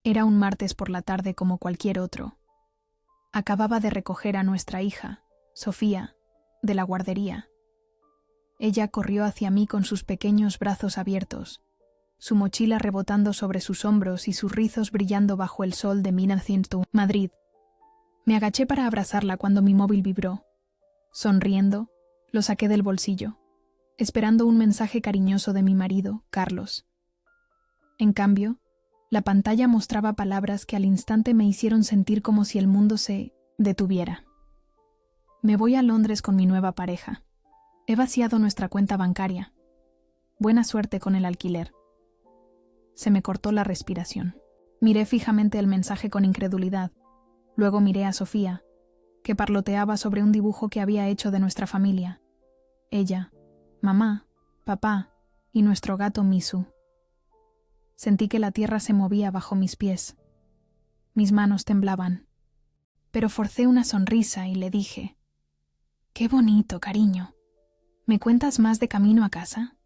Era un martes por la tarde como cualquier otro. Acababa de recoger a nuestra hija, Sofía, de la guardería. Ella corrió hacia mí con sus pequeños brazos abiertos, su mochila rebotando sobre sus hombros y sus rizos brillando bajo el sol de 1900, Madrid. Me agaché para abrazarla cuando mi móvil vibró. Sonriendo, lo saqué del bolsillo, esperando un mensaje cariñoso de mi marido, Carlos. En cambio, la pantalla mostraba palabras que al instante me hicieron sentir como si el mundo se detuviera. Me voy a Londres con mi nueva pareja. He vaciado nuestra cuenta bancaria. Buena suerte con el alquiler. Se me cortó la respiración. Miré fijamente el mensaje con incredulidad. Luego miré a Sofía, que parloteaba sobre un dibujo que había hecho de nuestra familia. Ella, mamá, papá y nuestro gato Misu. Sentí que la tierra se movía bajo mis pies. Mis manos temblaban. Pero forcé una sonrisa y le dije: «Qué bonito, cariño. ¿Me cuentas más de camino a casa?»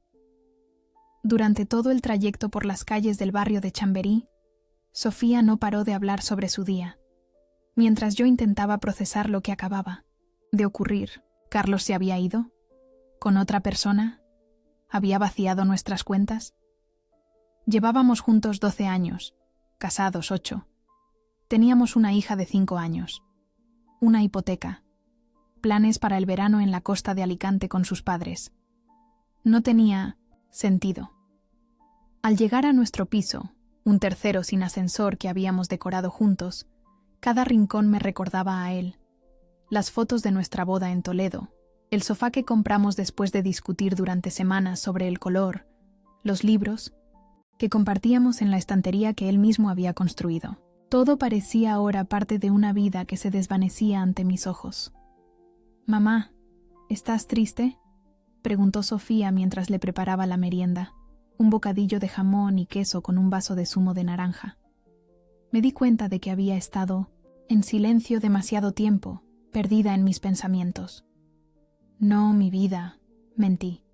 Durante todo el trayecto por las calles del barrio de Chamberí, Sofía no paró de hablar sobre su día, mientras yo intentaba procesar lo que acababa de ocurrir. ¿Carlos se había ido? ¿Con otra persona? ¿Había vaciado nuestras cuentas? Llevábamos juntos 12 años, casados 8. Teníamos una hija de 5 años, una hipoteca, planes para el verano en la costa de Alicante con sus padres. No tenía sentido. Al llegar a nuestro piso, un tercero sin ascensor que habíamos decorado juntos, cada rincón me recordaba a él. Las fotos de nuestra boda en Toledo, el sofá que compramos después de discutir durante semanas sobre el color, los libros que compartíamos en la estantería que él mismo había construido. Todo parecía ahora parte de una vida que se desvanecía ante mis ojos. «Mamá, ¿estás triste?», preguntó Sofía mientras le preparaba la merienda, un bocadillo de jamón y queso con un vaso de zumo de naranja. Me di cuenta de que había estado en silencio demasiado tiempo, perdida en mis pensamientos. «No, mi vida», mentí.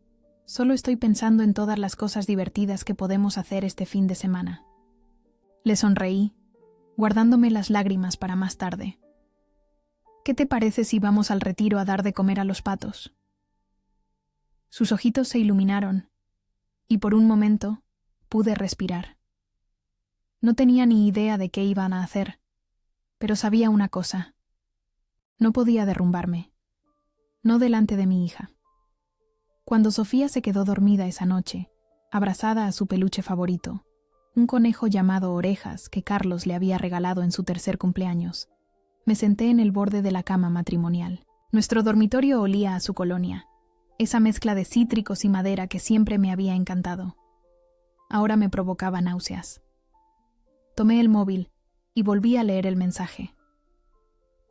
«Solo estoy pensando en todas las cosas divertidas que podemos hacer este fin de semana». Le sonreí, guardándome las lágrimas para más tarde. «¿Qué te parece si vamos al retiro a dar de comer a los patos?». Sus ojitos se iluminaron, y por un momento pude respirar. No tenía ni idea de qué iban a hacer, pero sabía una cosa: no podía derrumbarme, no delante de mi hija. Cuando Sofía se quedó dormida esa noche, abrazada a su peluche favorito, un conejo llamado Orejas que Carlos le había regalado en su 3er cumpleaños, me senté en el borde de la cama matrimonial. Nuestro dormitorio olía a su colonia, esa mezcla de cítricos y madera que siempre me había encantado. Ahora me provocaba náuseas. Tomé el móvil y volví a leer el mensaje.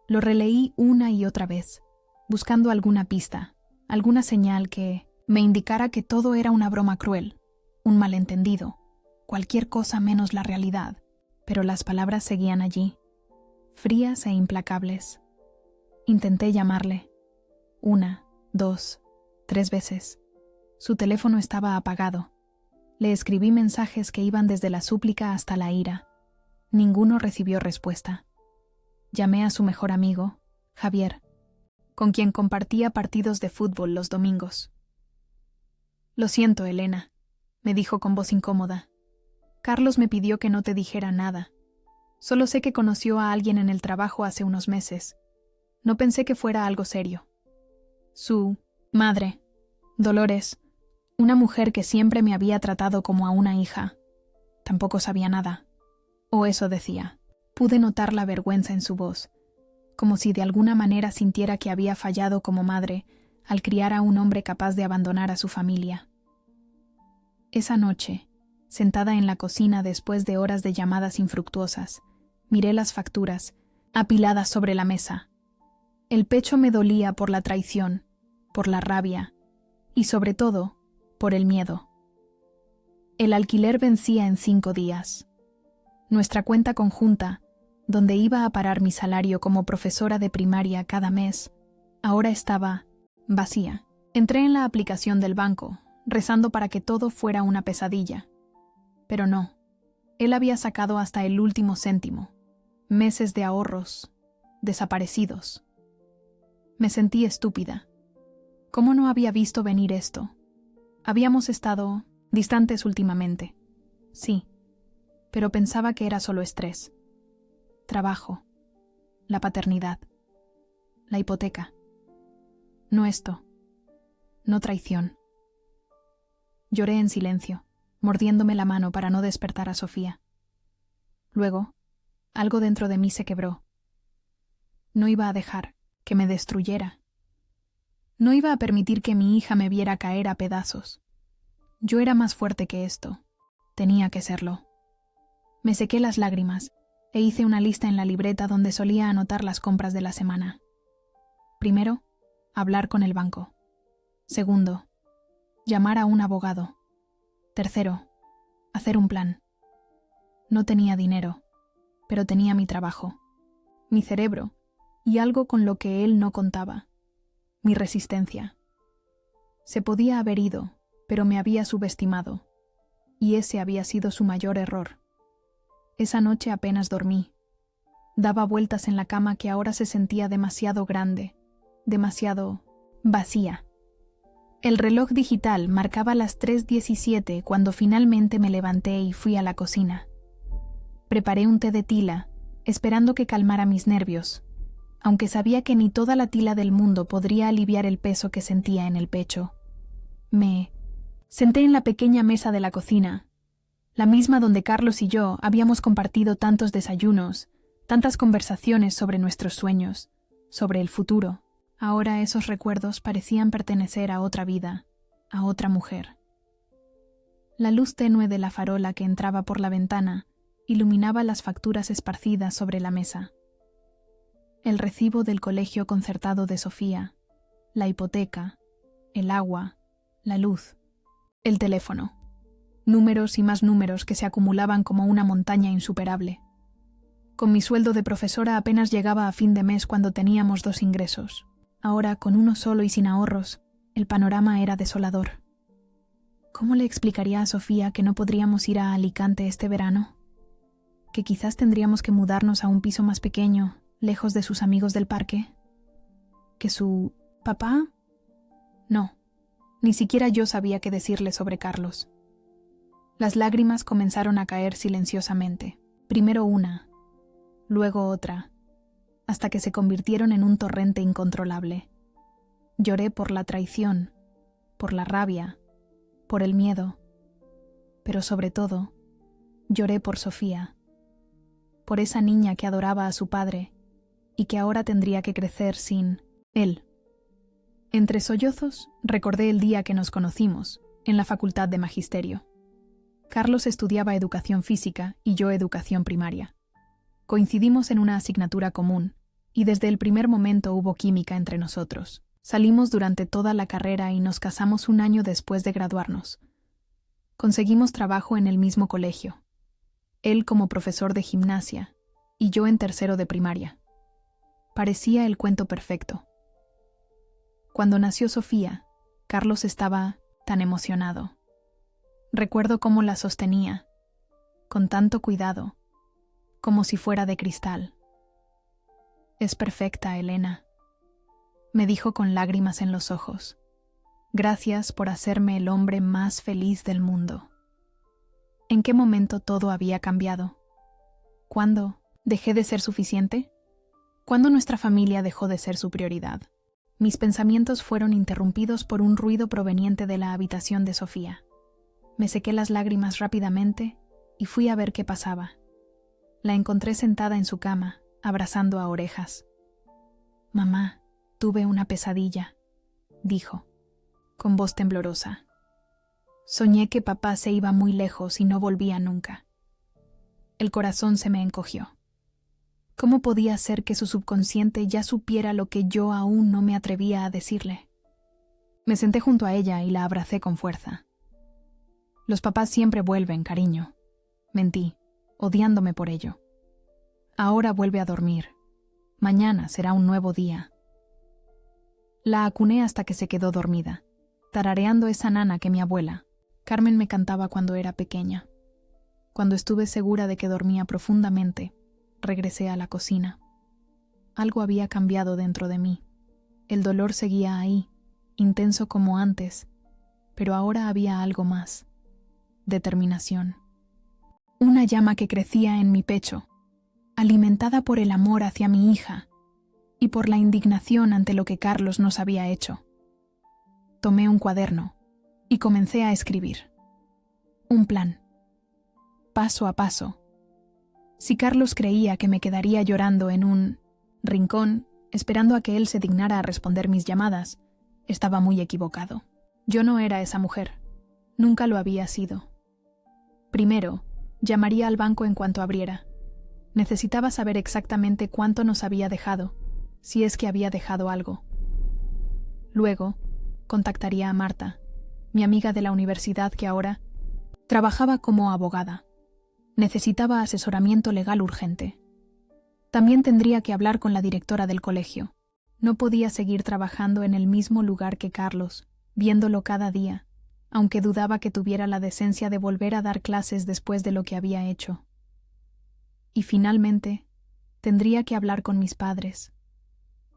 Lo releí una y otra vez, buscando alguna pista, alguna señal que me indicara que todo era una broma cruel, un malentendido, cualquier cosa menos la realidad, pero las palabras seguían allí, frías e implacables. Intenté llamarle. 1, 2, 3 veces. Su teléfono estaba apagado. Le escribí mensajes que iban desde la súplica hasta la ira. Ninguno recibió respuesta. Llamé a su mejor amigo, Javier, con quien compartía partidos de fútbol los domingos. «Lo siento, Elena», me dijo con voz incómoda. «Carlos me pidió que no te dijera nada. Solo sé que conoció a alguien en el trabajo hace unos meses. No pensé que fuera algo serio. Su madre, Dolores, una mujer que siempre me había tratado como a una hija, tampoco sabía nada. O eso decía». Pude notar la vergüenza en su voz, como si de alguna manera sintiera que había fallado como madre al criar a un hombre capaz de abandonar a su familia. Esa noche, sentada en la cocina después de horas de llamadas infructuosas, miré las facturas, apiladas sobre la mesa. El pecho me dolía por la traición, por la rabia y, sobre todo, por el miedo. El alquiler vencía en 5 días. Nuestra cuenta conjunta, donde iba a parar mi salario como profesora de primaria cada mes, ahora estaba vacía. Entré en la aplicación del banco, rezando para que todo fuera una pesadilla. Pero no. Él había sacado hasta el último céntimo. Meses de ahorros, desaparecidos. Me sentí estúpida. ¿Cómo no había visto venir esto? Habíamos estado distantes últimamente. Sí, pero pensaba que era solo estrés. Trabajo, la paternidad, la hipoteca. No esto, no traición. Lloré en silencio, mordiéndome la mano para no despertar a Sofía. Luego, algo dentro de mí se quebró. No iba a dejar que me destruyera. No iba a permitir que mi hija me viera caer a pedazos. Yo era más fuerte que esto. Tenía que serlo. Me sequé las lágrimas e hice una lista en la libreta donde solía anotar las compras de la semana. Primero, hablar con el banco. Segundo, llamar a un abogado. Tercero, hacer un plan. No tenía dinero, pero tenía mi trabajo, mi cerebro y algo con lo que él no contaba, mi resistencia. Se podía haber ido, pero me había subestimado, y ese había sido su mayor error. Esa noche apenas dormí. Daba vueltas en la cama que ahora se sentía demasiado grande, demasiado vacía. El reloj digital marcaba las 3:17 cuando finalmente me levanté y fui a la cocina. Preparé un té de tila, esperando que calmara mis nervios, aunque sabía que ni toda la tila del mundo podría aliviar el peso que sentía en el pecho. Me senté en la pequeña mesa de la cocina, la misma donde Carlos y yo habíamos compartido tantos desayunos, tantas conversaciones sobre nuestros sueños, sobre el futuro. Ahora esos recuerdos parecían pertenecer a otra vida, a otra mujer. La luz tenue de la farola que entraba por la ventana iluminaba las facturas esparcidas sobre la mesa. El recibo del colegio concertado de Sofía, la hipoteca, el agua, la luz, el teléfono. Números y más números que se acumulaban como una montaña insuperable. Con mi sueldo de profesora apenas llegaba a fin de mes cuando teníamos 2 ingresos. Ahora, con uno solo y sin ahorros, el panorama era desolador. ¿Cómo le explicaría a Sofía que no podríamos ir a Alicante este verano? ¿Que quizás tendríamos que mudarnos a un piso más pequeño, lejos de sus amigos del parque? ¿Que su papá? No, ni siquiera yo sabía qué decirle sobre Carlos. Las lágrimas comenzaron a caer silenciosamente, primero una, luego otra, hasta que se convirtieron en un torrente incontrolable. Lloré por la traición, por la rabia, por el miedo, pero sobre todo, lloré por Sofía, por esa niña que adoraba a su padre y que ahora tendría que crecer sin él. Entre sollozos, recordé el día que nos conocimos, en la Facultad de Magisterio. Carlos estudiaba educación física y yo educación primaria. Coincidimos en una asignatura común, y desde el primer momento hubo química entre nosotros. Salimos durante toda la carrera y nos casamos un año después de graduarnos. Conseguimos trabajo en el mismo colegio. Él como profesor de gimnasia y yo en tercero de primaria. Parecía el cuento perfecto. Cuando nació Sofía, Carlos estaba tan emocionado. Recuerdo cómo la sostenía, con tanto cuidado, como si fuera de cristal. «Es perfecta, Elena», me dijo con lágrimas en los ojos. «Gracias por hacerme el hombre más feliz del mundo». ¿En qué momento todo había cambiado? ¿Cuándo dejé de ser suficiente? ¿Cuándo nuestra familia dejó de ser su prioridad? Mis pensamientos fueron interrumpidos por un ruido proveniente de la habitación de Sofía. Me sequé las lágrimas rápidamente y fui a ver qué pasaba. La encontré sentada en su cama, abrazando a Orejas. «Mamá, tuve una pesadilla», dijo, con voz temblorosa. «Soñé que papá se iba muy lejos y no volvía nunca». El corazón se me encogió. ¿Cómo podía ser que su subconsciente ya supiera lo que yo aún no me atrevía a decirle? Me senté junto a ella y la abracé con fuerza. «Los papás siempre vuelven, cariño», mentí, odiándome por ello. «Ahora vuelve a dormir. Mañana será un nuevo día». La acuné hasta que se quedó dormida, tarareando esa nana que mi abuela, Carmen, me cantaba cuando era pequeña. Cuando estuve segura de que dormía profundamente, regresé a la cocina. Algo había cambiado dentro de mí. El dolor seguía ahí, intenso como antes, pero ahora había algo más: determinación. Una llama que crecía en mi pecho, alimentada por el amor hacia mi hija y por la indignación ante lo que Carlos nos había hecho. Tomé un cuaderno y comencé a escribir. Un plan. Paso a paso. Si Carlos creía que me quedaría llorando en un rincón, esperando a que él se dignara a responder mis llamadas, estaba muy equivocado. Yo no era esa mujer. Nunca lo había sido. Primero, llamaría al banco en cuanto abriera. Necesitaba saber exactamente cuánto nos había dejado, si es que había dejado algo. Luego, contactaría a Marta, mi amiga de la universidad que ahora trabajaba como abogada. Necesitaba asesoramiento legal urgente. También tendría que hablar con la directora del colegio. No podía seguir trabajando en el mismo lugar que Carlos, viéndolo cada día, aunque dudaba que tuviera la decencia de volver a dar clases después de lo que había hecho. Y finalmente, tendría que hablar con mis padres.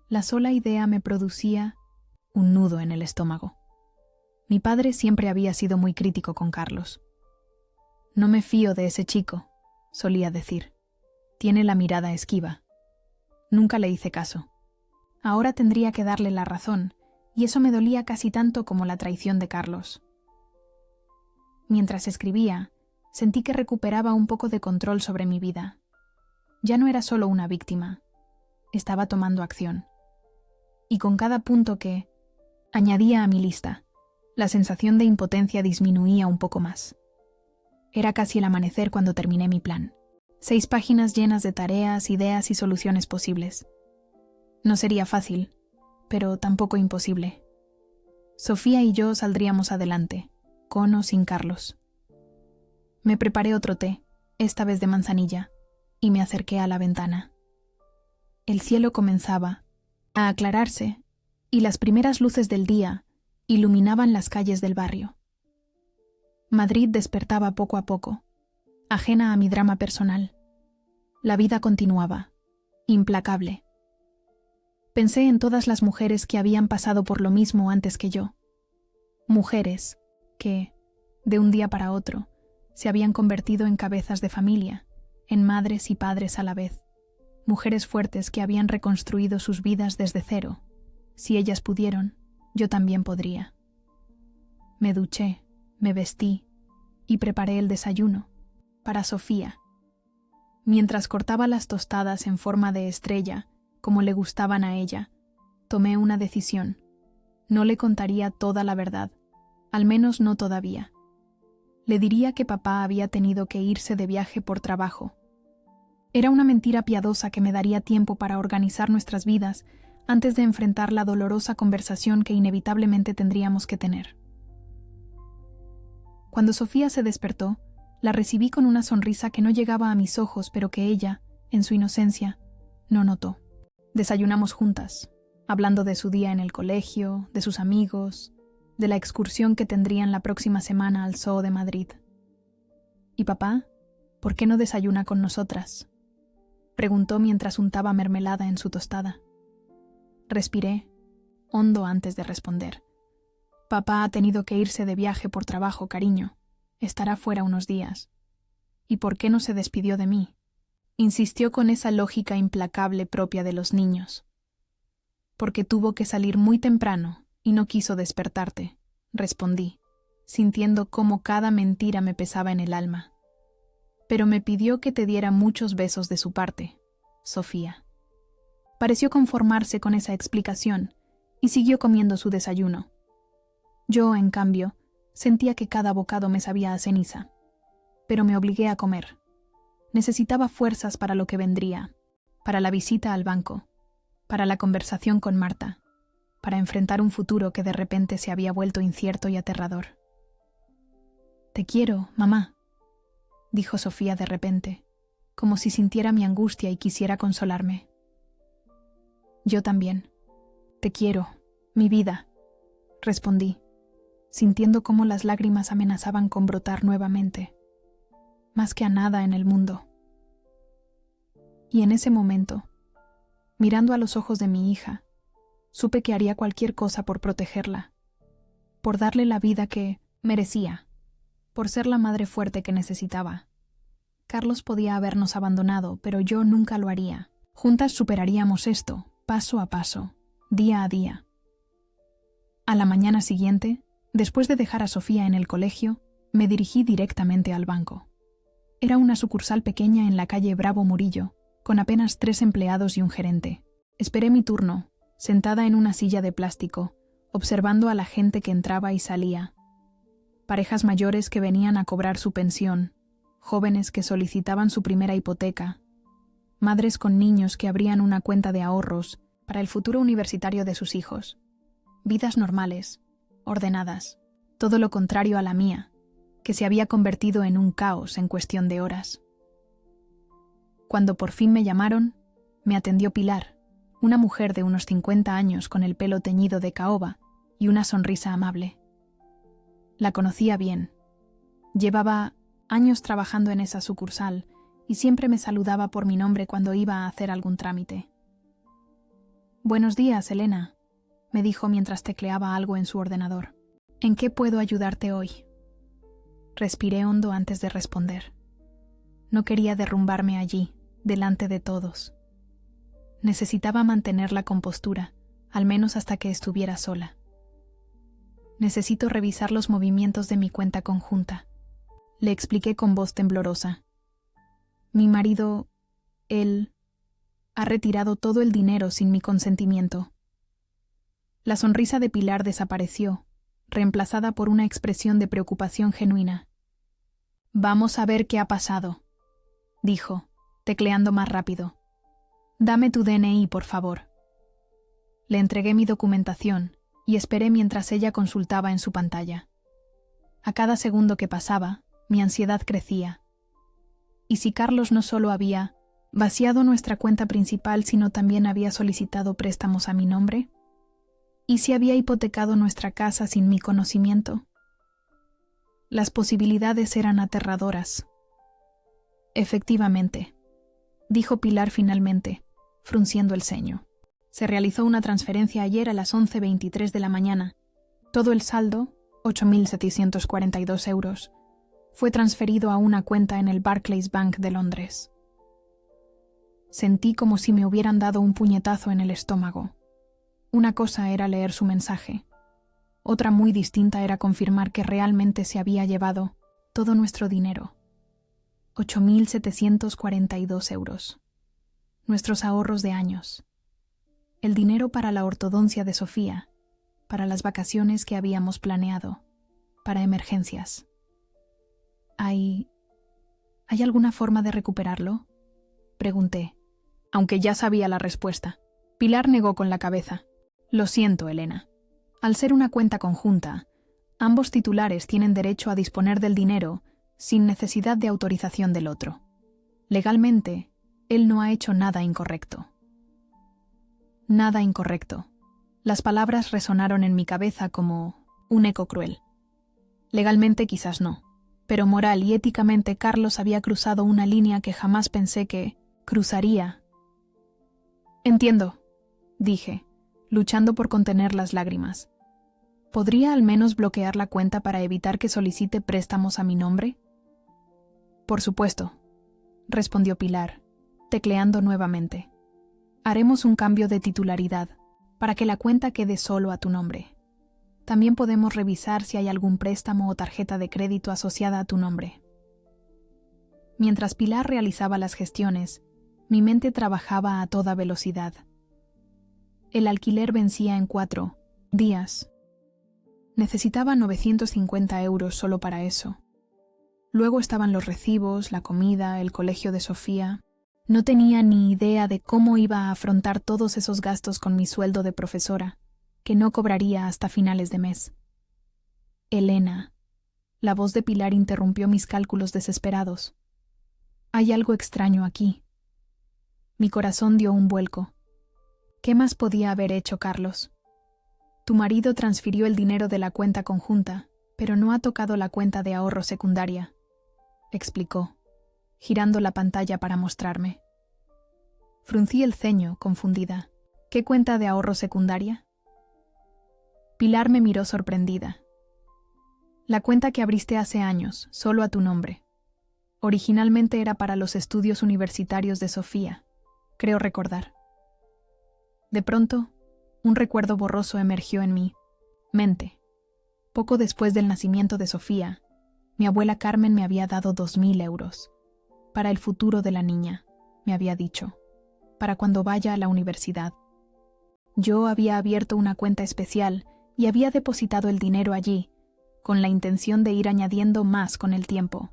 La sola idea me producía un nudo en el estómago. Mi padre siempre había sido muy crítico con Carlos. «No me fío de ese chico», solía decir. «Tiene la mirada esquiva». Nunca le hice caso. Ahora tendría que darle la razón, y eso me dolía casi tanto como la traición de Carlos. Mientras escribía, sentí que recuperaba un poco de control sobre mi vida. Ya no era solo una víctima. Estaba tomando acción. Y con cada punto que añadía a mi lista, la sensación de impotencia disminuía un poco más. Era casi el amanecer cuando terminé mi plan. 6 páginas llenas de tareas, ideas y soluciones posibles. No sería fácil, pero tampoco imposible. Sofía y yo saldríamos adelante, con o sin Carlos. Me preparé otro té, esta vez de manzanilla, y me acerqué a la ventana. El cielo comenzaba a aclararse y las primeras luces del día iluminaban las calles del barrio. Madrid despertaba poco a poco, ajena a mi drama personal. La vida continuaba, implacable. Pensé en todas las mujeres que habían pasado por lo mismo antes que yo. Mujeres que, de un día para otro, se habían convertido en cabezas de familia, en madres y padres a la vez. Mujeres fuertes que habían reconstruido sus vidas desde cero. Si ellas pudieron, yo también podría. Me duché, me vestí y preparé el desayuno para Sofía. Mientras cortaba las tostadas en forma de estrella, como le gustaban a ella, tomé una decisión. No le contaría toda la verdad, al menos no todavía. Le diría que papá había tenido que irse de viaje por trabajo. Era una mentira piadosa que me daría tiempo para organizar nuestras vidas antes de enfrentar la dolorosa conversación que inevitablemente tendríamos que tener. Cuando Sofía se despertó, la recibí con una sonrisa que no llegaba a mis ojos, pero que ella, en su inocencia, no notó. Desayunamos juntas, hablando de su día en el colegio, de sus amigos, de la excursión que tendrían la próxima semana al Zoo de Madrid. «¿Y papá? ¿Por qué no desayuna con nosotras?», preguntó mientras untaba mermelada en su tostada. Respiré hondo antes de responder. «Papá ha tenido que irse de viaje por trabajo, cariño. Estará fuera unos días. ¿Y por qué no se despidió de mí?», insistió con esa lógica implacable propia de los niños. «Porque tuvo que salir muy temprano y no quiso despertarte», respondí, sintiendo cómo cada mentira me pesaba en el alma. «Pero me pidió que te diera muchos besos de su parte, Sofía». Pareció conformarse con esa explicación y siguió comiendo su desayuno. Yo, en cambio, sentía que cada bocado me sabía a ceniza, pero me obligué a comer. Necesitaba fuerzas para lo que vendría, para la visita al banco, para la conversación con Marta, para enfrentar un futuro que de repente se había vuelto incierto y aterrador. «Te quiero, mamá», dijo Sofía de repente, como si sintiera mi angustia y quisiera consolarme. «Yo también. Te quiero, mi vida», respondí, sintiendo cómo las lágrimas amenazaban con brotar nuevamente. más que a nada en el mundo. Y en ese momento, mirando a los ojos de mi hija, supe que haría cualquier cosa por protegerla, por darle la vida que merecía, por ser la madre fuerte que necesitaba. Carlos podía habernos abandonado, pero yo nunca lo haría. Juntas superaríamos esto, paso a paso, día a día. A la mañana siguiente, después de dejar a Sofía en el colegio, me dirigí directamente al banco. Era una sucursal pequeña en la calle Bravo Murillo, con apenas 3 empleados y un gerente. Esperé mi turno, sentada en una silla de plástico, observando a la gente que entraba y salía. Parejas mayores que venían a cobrar su pensión, jóvenes que solicitaban su primera hipoteca, madres con niños que abrían una cuenta de ahorros para el futuro universitario de sus hijos. Vidas normales, ordenadas, todo lo contrario a la mía, que se había convertido en un caos en cuestión de horas. Cuando por fin me llamaron, me atendió Pilar, una mujer de unos 50 años con el pelo teñido de caoba y una sonrisa amable. La conocía bien. Llevaba años trabajando en esa sucursal y siempre me saludaba por mi nombre cuando iba a hacer algún trámite. «Buenos días, Elena», me dijo mientras tecleaba algo en su ordenador. «¿En qué puedo ayudarte hoy?». Respiré hondo antes de responder. No quería derrumbarme allí, delante de todos. Necesitaba mantener la compostura, al menos hasta que estuviera sola. «Necesito revisar los movimientos de mi cuenta conjunta», le expliqué con voz temblorosa. «Mi marido, él, ha retirado todo el dinero sin mi consentimiento». La sonrisa de Pilar desapareció, reemplazada por una expresión de preocupación genuina. «Vamos a ver qué ha pasado», dijo, tecleando más rápido. «Dame tu DNI, por favor». Le entregué mi documentación y esperé mientras ella consultaba en su pantalla. A cada segundo que pasaba, mi ansiedad crecía. ¿Y si Carlos no solo había vaciado nuestra cuenta principal, sino también había solicitado préstamos a mi nombre? ¿Y si había hipotecado nuestra casa sin mi conocimiento? Las posibilidades eran aterradoras. «Efectivamente», dijo Pilar finalmente, frunciendo el ceño. «Se realizó una transferencia ayer a las 11:23 de la mañana. Todo el saldo, 8.742 euros, fue transferido a una cuenta en el Barclays Bank de Londres». Sentí como si me hubieran dado un puñetazo en el estómago. Una cosa era leer su mensaje. Otra muy distinta era confirmar que realmente se había llevado todo nuestro dinero. 8.742 euros. Nuestros ahorros de años. El dinero para la ortodoncia de Sofía, para las vacaciones que habíamos planeado, para emergencias. ¿Hay alguna forma de recuperarlo?, pregunté, aunque ya sabía la respuesta. Pilar negó con la cabeza. «Lo siento, Elena. Al ser una cuenta conjunta, ambos titulares tienen derecho a disponer del dinero sin necesidad de autorización del otro. Legalmente, él no ha hecho nada incorrecto». Nada incorrecto. Las palabras resonaron en mi cabeza como un eco cruel. Legalmente quizás no, pero moral y éticamente Carlos había cruzado una línea que jamás pensé que cruzaría. «Entiendo», dije, luchando por contener las lágrimas. ¿Podría al menos bloquear la cuenta para evitar que solicite préstamos a mi nombre? «Por supuesto», respondió Pilar, tecleando nuevamente. «Haremos un cambio de titularidad, para que la cuenta quede solo a tu nombre. También podemos revisar si hay algún préstamo o tarjeta de crédito asociada a tu nombre». Mientras Pilar realizaba las gestiones, mi mente trabajaba a toda velocidad. El alquiler vencía en 4 días. Necesitaba 950 euros solo para eso. Luego estaban los recibos, la comida, el colegio de Sofía. No tenía ni idea de cómo iba a afrontar todos esos gastos con mi sueldo de profesora, que no cobraría hasta finales de mes. «Elena», la voz de Pilar interrumpió mis cálculos desesperados. «Hay algo extraño aquí». Mi corazón dio un vuelco. ¿Qué más podía haber hecho Carlos? «Tu marido transfirió el dinero de la cuenta conjunta, pero no ha tocado la cuenta de ahorro secundaria», explicó, girando la pantalla para mostrarme. Fruncí el ceño, confundida. ¿Qué cuenta de ahorro secundaria? Pilar me miró sorprendida. La cuenta que abriste hace años, solo a tu nombre. Originalmente era para los estudios universitarios de Sofía, creo recordar. De pronto, un recuerdo borroso emergió en mi mente. Poco después del nacimiento de Sofía, mi abuela Carmen me había dado 2.000 euros. Para el futuro de la niña, me había dicho. Para cuando vaya a la universidad. Yo había abierto una cuenta especial y había depositado el dinero allí, con la intención de ir añadiendo más con el tiempo.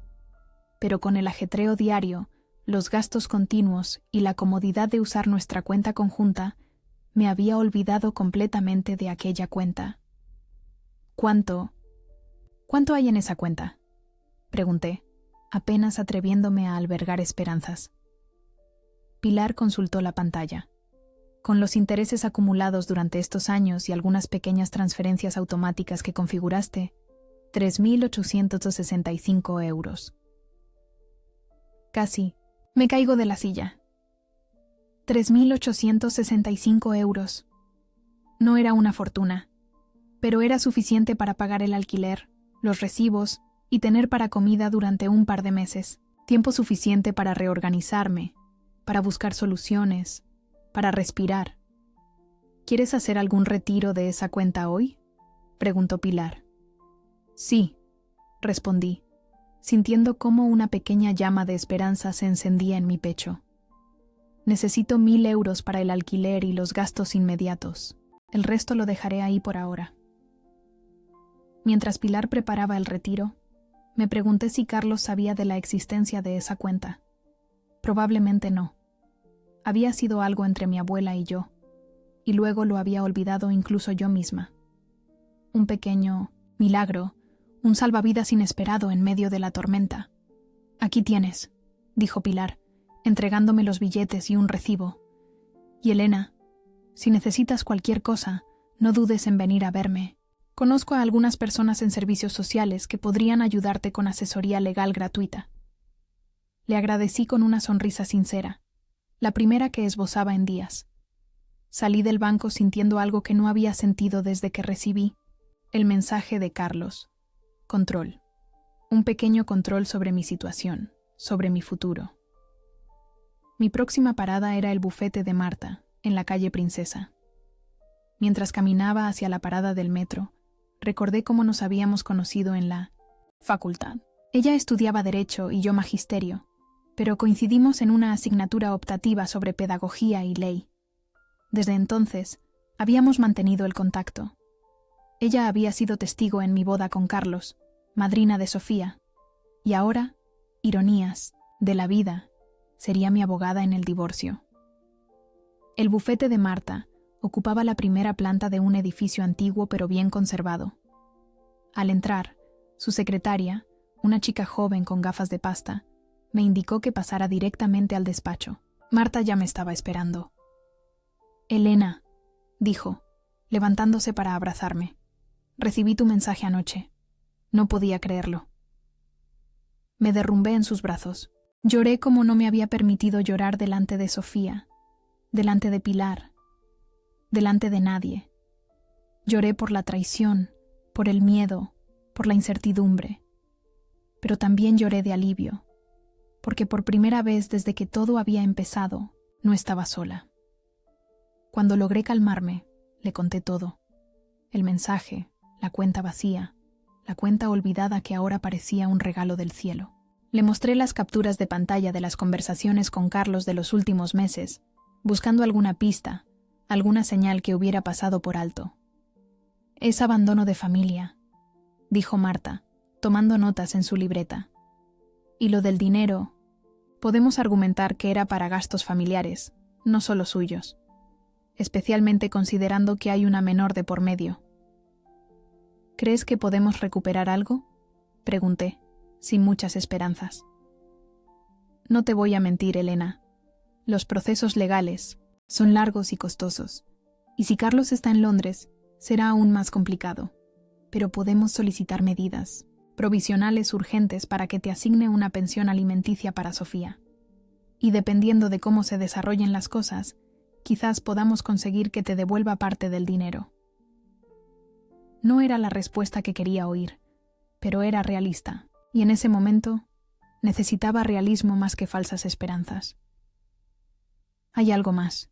Pero con el ajetreo diario, los gastos continuos y la comodidad de usar nuestra cuenta conjunta, me había olvidado completamente de aquella cuenta. ¿Cuánto hay en esa cuenta?, pregunté, apenas atreviéndome a albergar esperanzas. Pilar consultó la pantalla. Con los intereses acumulados durante estos años y algunas pequeñas transferencias automáticas que configuraste, 3.865 euros. Casi me caigo de la silla. 3.865 euros. No era una fortuna, pero era suficiente para pagar el alquiler, los recibos y tener para comida durante un par de meses. Tiempo suficiente para reorganizarme, para buscar soluciones, para respirar. ¿Quieres hacer algún retiro de esa cuenta hoy?, preguntó Pilar. Sí, respondí, sintiendo cómo una pequeña llama de esperanza se encendía en mi pecho. Necesito 1.000 euros para el alquiler y los gastos inmediatos. El resto lo dejaré ahí por ahora. Mientras Pilar preparaba el retiro, me pregunté si Carlos sabía de la existencia de esa cuenta. Probablemente no. Había sido algo entre mi abuela y yo, y luego lo había olvidado incluso yo misma. Un pequeño milagro, un salvavidas inesperado en medio de la tormenta. Aquí tienes, dijo Pilar, entregándome los billetes y un recibo. Y Elena, si necesitas cualquier cosa, no dudes en venir a verme. Conozco a algunas personas en servicios sociales que podrían ayudarte con asesoría legal gratuita. Le agradecí con una sonrisa sincera, la primera que esbozaba en días. Salí del banco sintiendo algo que no había sentido desde que recibí el mensaje de Carlos. Control. Un pequeño control sobre mi situación, sobre mi futuro. Mi próxima parada era el bufete de Marta, en la calle Princesa. Mientras caminaba hacia la parada del metro, recordé cómo nos habíamos conocido en la facultad. Ella estudiaba Derecho y yo Magisterio, pero coincidimos en una asignatura optativa sobre Pedagogía y Ley. Desde entonces, habíamos mantenido el contacto. Ella había sido testigo en mi boda con Carlos, madrina de Sofía, y ahora, ironías de la vida, sería mi abogada en el divorcio. El bufete de Marta ocupaba la primera planta de un edificio antiguo pero bien conservado. Al entrar, su secretaria, una chica joven con gafas de pasta, me indicó que pasara directamente al despacho. Marta ya me estaba esperando. «Elena», dijo, levantándose para abrazarme. «Recibí tu mensaje anoche. No podía creerlo». Me derrumbé en sus brazos. Lloré como no me había permitido llorar delante de Sofía, delante de Pilar, delante de nadie. Lloré por la traición, por el miedo, por la incertidumbre. Pero también lloré de alivio, porque por primera vez desde que todo había empezado, no estaba sola. Cuando logré calmarme, le conté todo. El mensaje, la cuenta vacía, la cuenta olvidada que ahora parecía un regalo del cielo. Le mostré las capturas de pantalla de las conversaciones con Carlos de los últimos meses, buscando alguna pista, alguna señal que hubiera pasado por alto. «Es abandono de familia», dijo Marta, tomando notas en su libreta. «Y lo del dinero, podemos argumentar que era para gastos familiares, no solo suyos, especialmente considerando que hay una menor de por medio». «¿Crees que podemos recuperar algo?», pregunté, sin muchas esperanzas. «No te voy a mentir, Elena. Los procesos legales son largos y costosos, y si Carlos está en Londres, será aún más complicado. Pero podemos solicitar medidas. provisionales urgentes para que te asigne una pensión alimenticia para Sofía. Y dependiendo de cómo se desarrollen las cosas, quizás podamos conseguir que te devuelva parte del dinero. No era la respuesta que quería oír, pero era realista, y en ese momento necesitaba realismo más que falsas esperanzas. Hay algo más,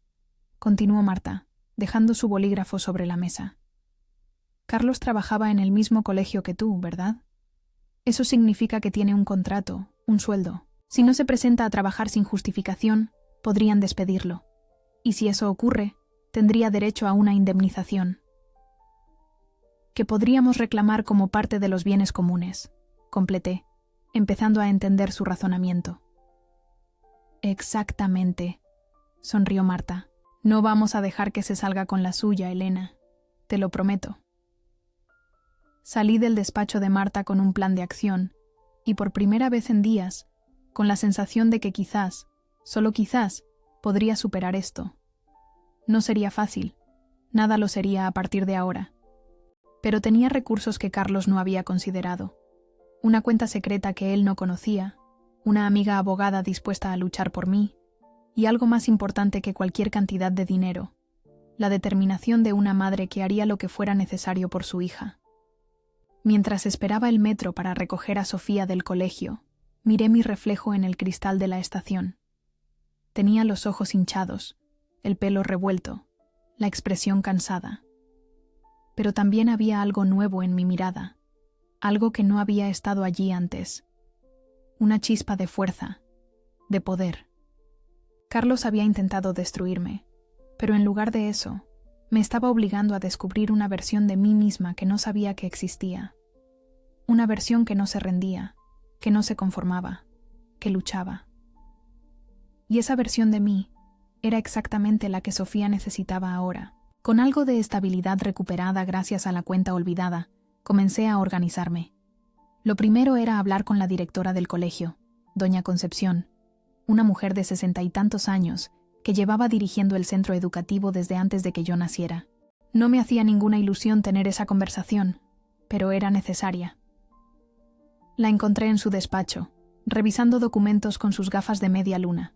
continuó Marta, dejando su bolígrafo sobre la mesa. Carlos trabajaba en el mismo colegio que tú, ¿verdad? Eso significa que tiene un contrato, un sueldo. Si no se presenta a trabajar sin justificación, podrían despedirlo. Y si eso ocurre, tendría derecho a una indemnización, que podríamos reclamar como parte de los bienes comunes, completé, empezando a entender su razonamiento. Exactamente, sonrió Marta. No vamos a dejar que se salga con la suya, Elena. Te lo prometo. Salí del despacho de Marta con un plan de acción, y por primera vez en días, con la sensación de que quizás, solo quizás, podría superar esto. No sería fácil, nada lo sería a partir de ahora. Pero tenía recursos que Carlos no había considerado. Una cuenta secreta que él no conocía, una amiga abogada dispuesta a luchar por mí, y algo más importante que cualquier cantidad de dinero, la determinación de una madre que haría lo que fuera necesario por su hija. Mientras esperaba el metro para recoger a Sofía del colegio, miré mi reflejo en el cristal de la estación. Tenía los ojos hinchados, el pelo revuelto, la expresión cansada. Pero también había algo nuevo en mi mirada, algo que no había estado allí antes. Una chispa de fuerza, de poder. Carlos había intentado destruirme, pero en lugar de eso, me estaba obligando a descubrir una versión de mí misma que no sabía que existía. Una versión que no se rendía, que no se conformaba, que luchaba. Y esa versión de mí era exactamente la que Sofía necesitaba ahora. Con algo de estabilidad recuperada gracias a la cuenta olvidada, comencé a organizarme. Lo primero era hablar con la directora del colegio, doña Concepción, una mujer de 60 y tantos años que llevaba dirigiendo el centro educativo desde antes de que yo naciera. No me hacía ninguna ilusión tener esa conversación, pero era necesaria. La encontré en su despacho, revisando documentos con sus gafas de media luna.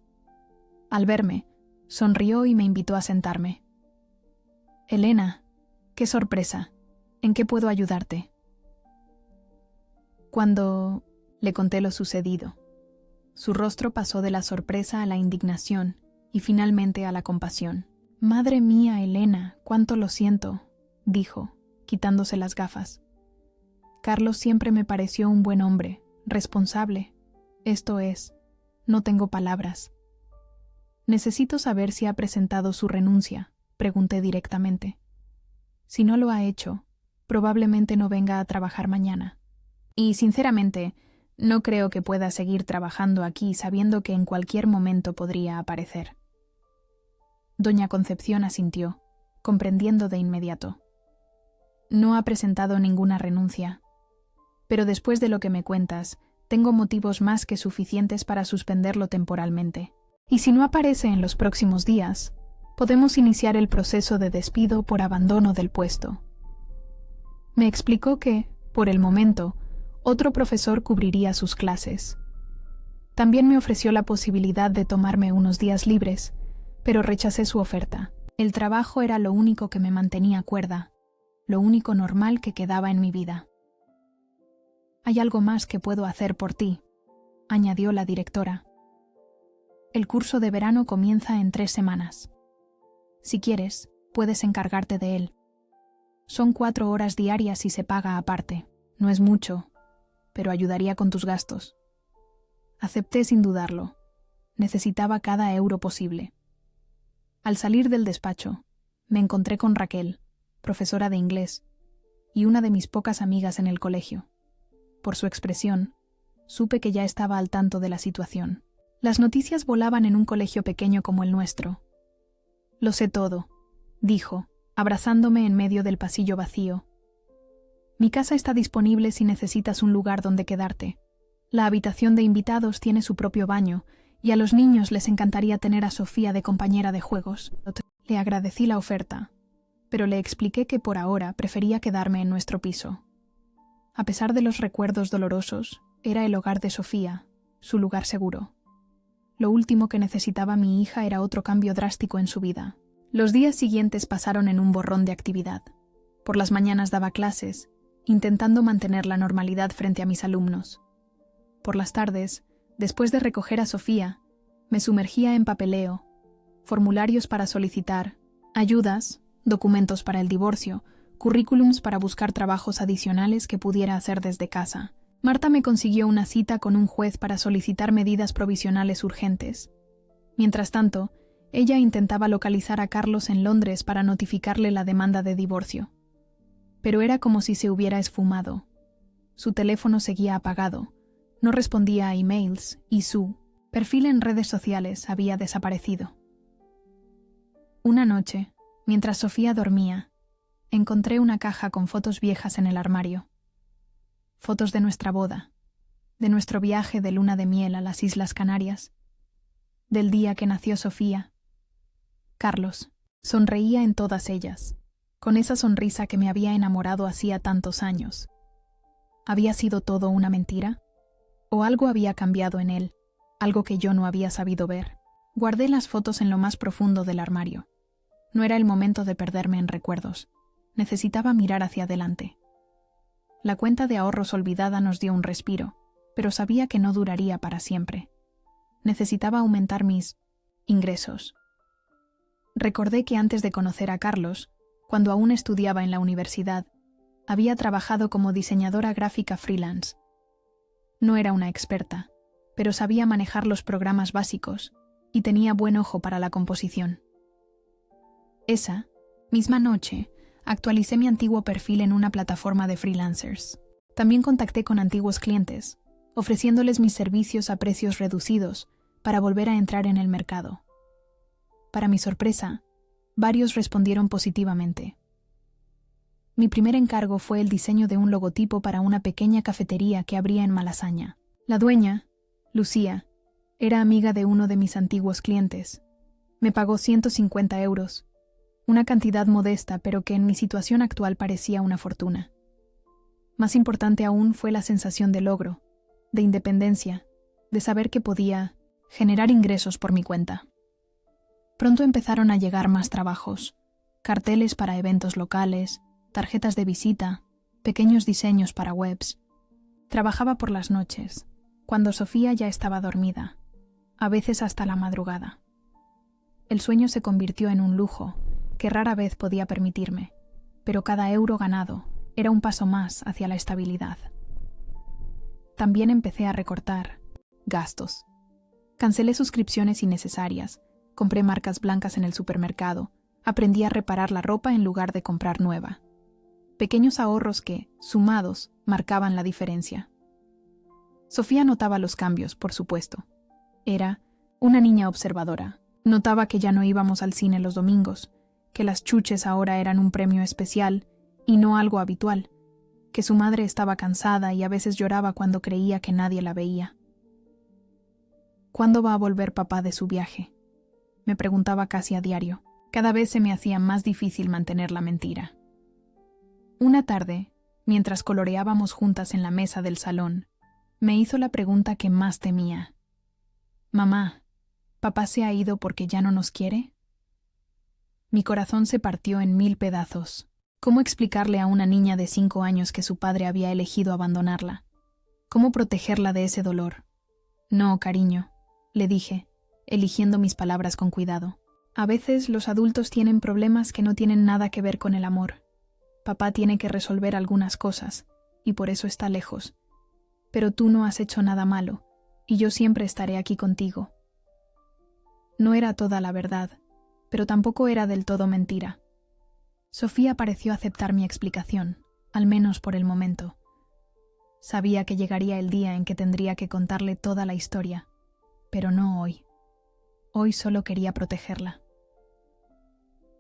Al verme, sonrió y me invitó a sentarme. Elena, qué sorpresa. ¿En qué puedo ayudarte? Cuando le conté lo sucedido, su rostro pasó de la sorpresa a la indignación y finalmente a la compasión. Madre mía, Elena, cuánto lo siento, dijo, quitándose las gafas. Carlos siempre me pareció un buen hombre, responsable. Esto es, no tengo palabras. Necesito saber si ha presentado su renuncia, pregunté directamente. Si no lo ha hecho, probablemente no venga a trabajar mañana. Y, sinceramente, no creo que pueda seguir trabajando aquí sabiendo que en cualquier momento podría aparecer. Doña Concepción asintió, comprendiendo de inmediato. No ha presentado ninguna renuncia. Pero después de lo que me cuentas, tengo motivos más que suficientes para suspenderlo temporalmente. Y si no aparece en los próximos días, podemos iniciar el proceso de despido por abandono del puesto. Me explicó que, por el momento, otro profesor cubriría sus clases. También me ofreció la posibilidad de tomarme unos días libres, pero rechacé su oferta. El trabajo era lo único que me mantenía cuerda, lo único normal que quedaba en mi vida. Hay algo más que puedo hacer por ti, añadió la directora. El curso de verano comienza en 3 semanas. Si quieres, puedes encargarte de él. Son 4 horas diarias y se paga aparte. No es mucho, pero ayudaría con tus gastos. Acepté sin dudarlo. Necesitaba cada euro posible. Al salir del despacho, me encontré con Raquel, profesora de inglés, y una de mis pocas amigas en el colegio. Por su expresión, supe que ya estaba al tanto de la situación. Las noticias volaban en un colegio pequeño como el nuestro. Lo sé todo, dijo, abrazándome en medio del pasillo vacío. Mi casa está disponible si necesitas un lugar donde quedarte. La habitación de invitados tiene su propio baño, y a los niños les encantaría tener a Sofía de compañera de juegos. Le agradecí la oferta, pero le expliqué que por ahora prefería quedarme en nuestro piso. A pesar de los recuerdos dolorosos, era el hogar de Sofía, su lugar seguro. Lo último que necesitaba mi hija era otro cambio drástico en su vida. Los días siguientes pasaron en un borrón de actividad. Por las mañanas daba clases, intentando mantener la normalidad frente a mis alumnos. Por las tardes, después de recoger a Sofía, me sumergía en papeleo, formularios para solicitar, ayudas, documentos para el divorcio, currículums para buscar trabajos adicionales que pudiera hacer desde casa. Marta me consiguió una cita con un juez para solicitar medidas provisionales urgentes. Mientras tanto, ella intentaba localizar a Carlos en Londres para notificarle la demanda de divorcio. Pero era como si se hubiera esfumado. Su teléfono seguía apagado, no respondía a emails y su perfil en redes sociales había desaparecido. Una noche, mientras Sofía dormía, encontré una caja con fotos viejas en el armario. Fotos de nuestra boda, de nuestro viaje de luna de miel a las Islas Canarias, del día que nació Sofía. Carlos sonreía en todas ellas, con esa sonrisa que me había enamorado hacía tantos años. ¿Había sido todo una mentira? ¿O algo había cambiado en él, algo que yo no había sabido ver? Guardé las fotos en lo más profundo del armario. No era el momento de perderme en recuerdos. Necesitaba mirar hacia adelante. La cuenta de ahorros olvidada nos dio un respiro, pero sabía que no duraría para siempre. Necesitaba aumentar mis ingresos. Recordé que antes de conocer a Carlos, cuando aún estudiaba en la universidad, había trabajado como diseñadora gráfica freelance. No era una experta, pero sabía manejar los programas básicos y tenía buen ojo para la composición. Esa misma noche, actualicé mi antiguo perfil en una plataforma de freelancers. También contacté con antiguos clientes, ofreciéndoles mis servicios a precios reducidos para volver a entrar en el mercado. Para mi sorpresa, varios respondieron positivamente. Mi primer encargo fue el diseño de un logotipo para una pequeña cafetería que abría en Malasaña. La dueña, Lucía, era amiga de uno de mis antiguos clientes. Me pagó 150 €, una cantidad modesta pero que en mi situación actual parecía una fortuna. Más importante aún fue la sensación de logro, de independencia, de saber que podía generar ingresos por mi cuenta. Pronto empezaron a llegar más trabajos, carteles para eventos locales, tarjetas de visita, pequeños diseños para webs. Trabajaba por las noches, cuando Sofía ya estaba dormida, a veces hasta la madrugada. El sueño se convirtió en un lujo que rara vez podía permitirme, pero cada euro ganado era un paso más hacia la estabilidad. También empecé a recortar gastos. Cancelé suscripciones innecesarias, compré marcas blancas en el supermercado, aprendí a reparar la ropa en lugar de comprar nueva. Pequeños ahorros que, sumados, marcaban la diferencia. Sofía notaba los cambios, por supuesto. Era una niña observadora. Notaba que ya no íbamos al cine los domingos, que las chuches ahora eran un premio especial y no algo habitual, que su madre estaba cansada y a veces lloraba cuando creía que nadie la veía. ¿Cuándo va a volver papá de su viaje?, me preguntaba casi a diario. Cada vez se me hacía más difícil mantener la mentira. Una tarde, mientras coloreábamos juntas en la mesa del salón, me hizo la pregunta que más temía. «Mamá, ¿papá se ha ido porque ya no nos quiere?» Mi corazón se partió en 1000 pedazos. ¿Cómo explicarle a una niña de 5 años que su padre había elegido abandonarla? ¿Cómo protegerla de ese dolor? «No, cariño», le dije, eligiendo mis palabras con cuidado. A veces los adultos tienen problemas que no tienen nada que ver con el amor. Papá tiene que resolver algunas cosas, y por eso está lejos. Pero tú no has hecho nada malo, y yo siempre estaré aquí contigo. No era toda la verdad, pero tampoco era del todo mentira. Sofía pareció aceptar mi explicación, al menos por el momento. Sabía que llegaría el día en que tendría que contarle toda la historia, pero no hoy. Hoy solo quería protegerla.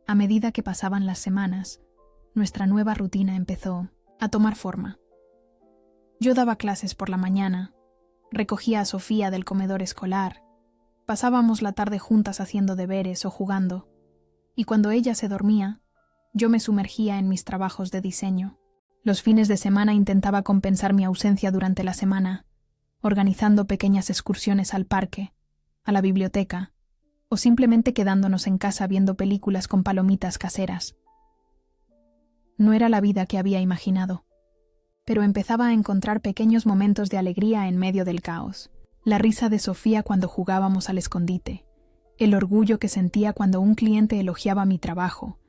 A medida que pasaban las semanas, nuestra nueva rutina empezó a tomar forma. Yo daba clases por la mañana, recogía a Sofía del comedor escolar, pasábamos la tarde juntas haciendo deberes o jugando, y cuando ella se dormía, yo me sumergía en mis trabajos de diseño. Los fines de semana intentaba compensar mi ausencia durante la semana, organizando pequeñas excursiones al parque, a la biblioteca, o simplemente quedándonos en casa viendo películas con palomitas caseras. No era la vida que había imaginado, pero empezaba a encontrar pequeños momentos de alegría en medio del caos. La risa de Sofía cuando jugábamos al escondite, el orgullo que sentía cuando un cliente elogiaba mi trabajo,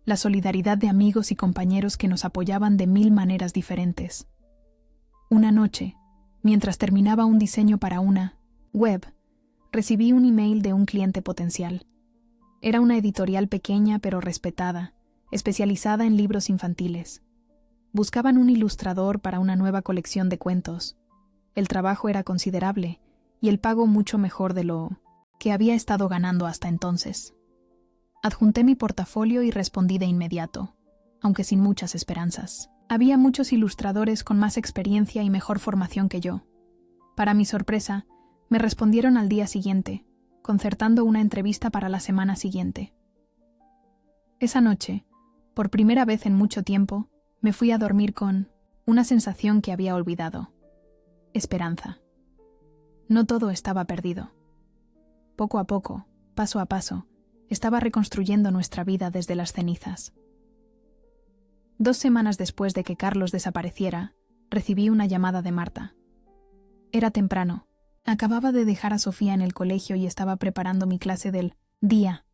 la solidaridad de amigos y compañeros que nos apoyaban de 1000 maneras diferentes. Una noche, mientras terminaba un diseño para una web, recibí un email de un cliente potencial. Era una editorial pequeña pero respetada, especializada en libros infantiles. Buscaban un ilustrador para una nueva colección de cuentos. El trabajo era considerable y el pago mucho mejor de lo que había estado ganando hasta entonces. Adjunté mi portafolio y respondí de inmediato, aunque sin muchas esperanzas. Había muchos ilustradores con más experiencia y mejor formación que yo. Para mi sorpresa, me respondieron al día siguiente, concertando una entrevista para la semana siguiente. Esa noche, por primera vez en mucho tiempo, me fui a dormir con una sensación que había olvidado: esperanza. No todo estaba perdido. Poco a poco, paso a paso, estaba reconstruyendo nuestra vida desde las cenizas. 2 semanas después de que Carlos desapareciera, recibí una llamada de Marta. Era temprano. Acababa de dejar a Sofía en el colegio y estaba preparando mi clase del día.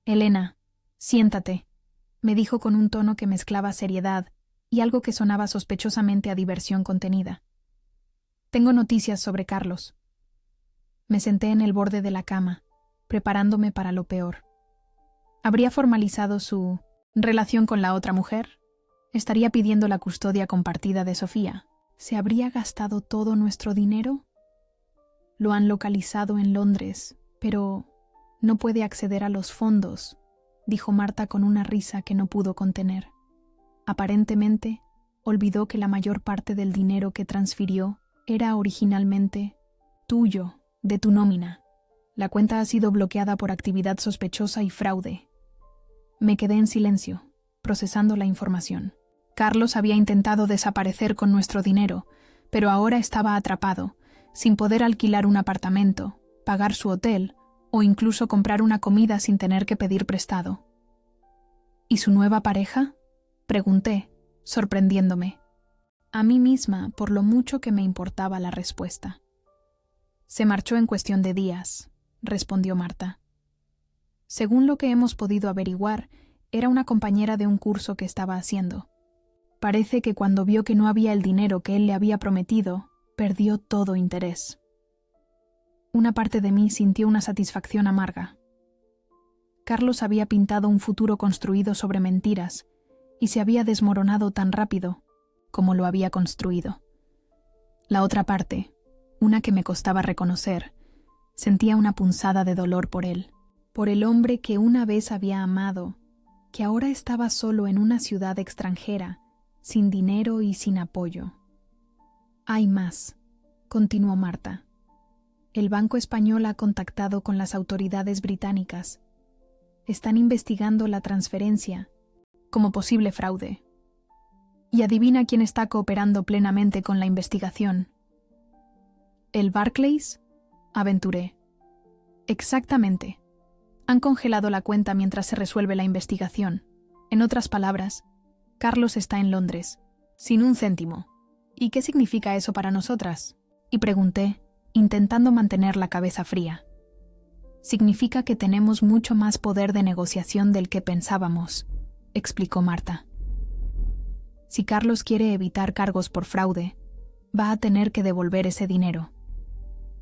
«Elena, siéntate», me dijo con un tono que mezclaba seriedad y algo que sonaba sospechosamente a diversión contenida. «Tengo noticias sobre Carlos». Me senté en el borde de la cama, preparándome para lo peor. ¿Habría formalizado su relación con la otra mujer? ¿Estaría pidiendo la custodia compartida de Sofía? ¿Se habría gastado todo nuestro dinero? Lo han localizado en Londres, pero no puede acceder a los fondos, dijo Marta con una risa que no pudo contener. Aparentemente, olvidó que la mayor parte del dinero que transfirió era originalmente tuyo, de tu nómina. La cuenta ha sido bloqueada por actividad sospechosa y fraude. Me quedé en silencio, procesando la información. Carlos había intentado desaparecer con nuestro dinero, pero ahora estaba atrapado, sin poder alquilar un apartamento, pagar su hotel o incluso comprar una comida sin tener que pedir prestado. ¿Y su nueva pareja?, pregunté, sorprendiéndome. A mí misma por lo mucho que me importaba la respuesta. Se marchó en cuestión de días, respondió Marta. Según lo que hemos podido averiguar, era una compañera de un curso que estaba haciendo. Parece que cuando vio que no había el dinero que él le había prometido, perdió todo interés. Una parte de mí sintió una satisfacción amarga. Carlos había pintado un futuro construido sobre mentiras y se había desmoronado tan rápido como lo había construido. La otra parte, una que me costaba reconocer, sentía una punzada de dolor por él, por el hombre que una vez había amado, que ahora estaba solo en una ciudad extranjera, sin dinero y sin apoyo. Hay más, continuó Marta. El Banco Español ha contactado con las autoridades británicas. Están investigando la transferencia como posible fraude. Y adivina quién está cooperando plenamente con la investigación. ¿El Barclays?, aventuré. Exactamente. Han congelado la cuenta mientras se resuelve la investigación. En otras palabras, Carlos está en Londres, sin un céntimo. ¿Y qué significa eso para nosotras?, y pregunté, intentando mantener la cabeza fría. Significa que tenemos mucho más poder de negociación del que pensábamos, explicó Marta. Si Carlos quiere evitar cargos por fraude, va a tener que devolver ese dinero.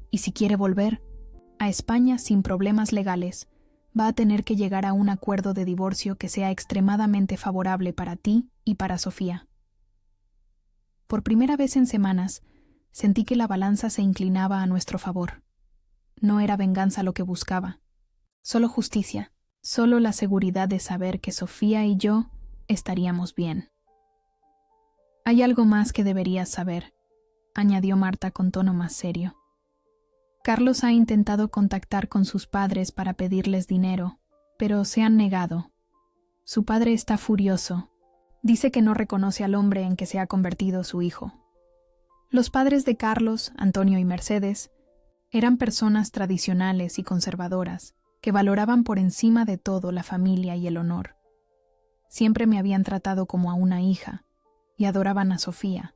Y si quiere volver a España sin problemas legales, va a tener que llegar a un acuerdo de divorcio que sea extremadamente favorable para ti y para Sofía. Por primera vez en semanas, sentí que la balanza se inclinaba a nuestro favor. No era venganza lo que buscaba, solo justicia, solo la seguridad de saber que Sofía y yo estaríamos bien. Hay algo más que deberías saber, añadió Marta con tono más serio. Carlos ha intentado contactar con sus padres para pedirles dinero, pero se han negado. Su padre está furioso, Dice que no reconoce al hombre en que se ha convertido su hijo. Los padres de Carlos, Antonio y Mercedes, eran personas tradicionales y conservadoras que valoraban por encima de todo la familia y el honor. Siempre me habían tratado como a una hija y adoraban a Sofía.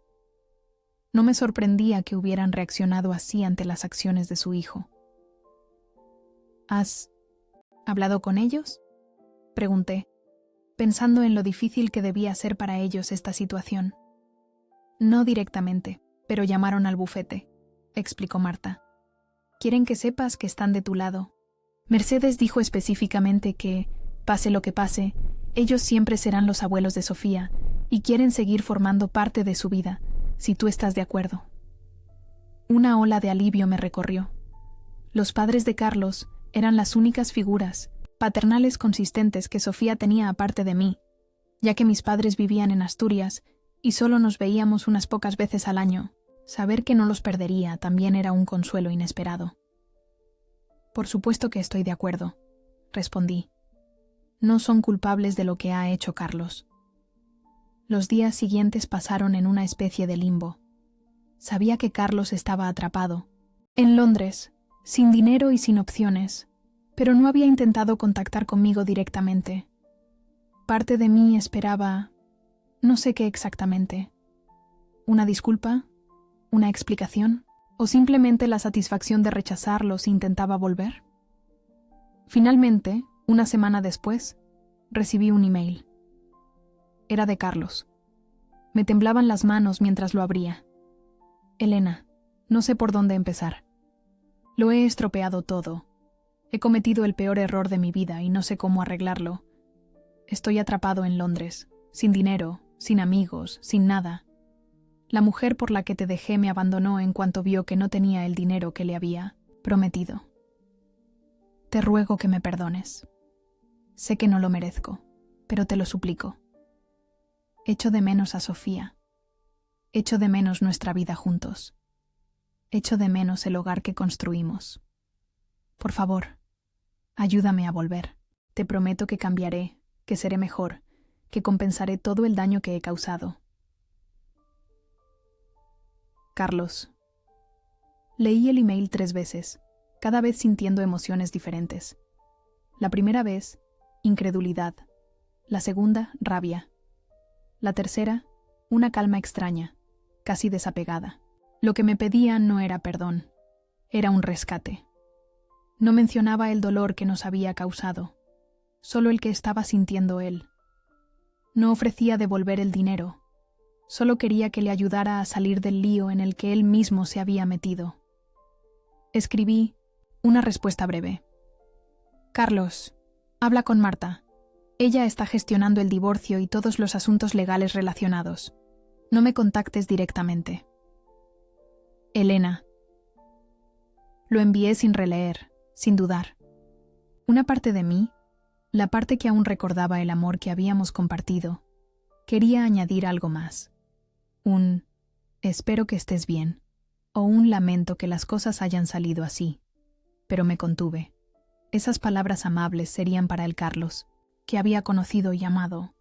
No me sorprendía que hubieran reaccionado así ante las acciones de su hijo. ¿Has hablado con ellos?, pregunté, pensando en lo difícil que debía ser para ellos esta situación. No directamente, pero llamaron al bufete, explicó Marta. Quieren que sepas que están de tu lado. Mercedes dijo específicamente que, pase lo que pase, ellos siempre serán los abuelos de Sofía y quieren seguir formando parte de su vida, si tú estás de acuerdo. Una ola de alivio me recorrió. Los padres de Carlos eran las únicas figuras paternales consistentes que Sofía tenía aparte de mí, ya que mis padres vivían en Asturias y solo nos veíamos unas pocas veces al año. Saber que no los perdería también era un consuelo inesperado. Por supuesto que estoy de acuerdo, respondí. No son culpables de lo que ha hecho Carlos. Los días siguientes pasaron en una especie de limbo. Sabía que Carlos estaba atrapado, en Londres, sin dinero y sin opciones, pero no había intentado contactar conmigo directamente. Parte de mí esperaba, no sé qué exactamente, una disculpa, una explicación, o simplemente la satisfacción de rechazarlo si intentaba volver. Finalmente, una semana después, recibí un email. Era de Carlos. Me temblaban las manos mientras lo abría. Elena, no sé por dónde empezar. Lo he estropeado todo. He cometido el peor error de mi vida y no sé cómo arreglarlo. Estoy atrapado en Londres, sin dinero, sin amigos, sin nada. La mujer por la que te dejé me abandonó en cuanto vio que no tenía el dinero que le había prometido. Te ruego que me perdones. Sé que no lo merezco, pero te lo suplico. Echo de menos a Sofía. Echo de menos nuestra vida juntos. Echo de menos el hogar que construimos. Por favor, ayúdame a volver. Te prometo que cambiaré, que seré mejor, que compensaré todo el daño que he causado. Carlos. Leí el email 3 veces, cada vez sintiendo emociones diferentes. La primera vez, incredulidad. La segunda, rabia. La tercera, una calma extraña, casi desapegada. Lo que me pedía no era perdón, era un rescate. No mencionaba el dolor que nos había causado, solo el que estaba sintiendo él. No ofrecía devolver el dinero, solo quería que le ayudara a salir del lío en el que él mismo se había metido. Escribí una respuesta breve. Carlos, habla con Marta. Ella está gestionando el divorcio y todos los asuntos legales relacionados. No me contactes directamente. Elena. Lo envié sin releer, sin dudar. Una parte de mí, la parte que aún recordaba el amor que habíamos compartido, quería añadir algo más. Un espero que estés bien, o un lamento que las cosas hayan salido así. Pero me contuve. Esas palabras amables serían para el Carlos, que había conocido y amado,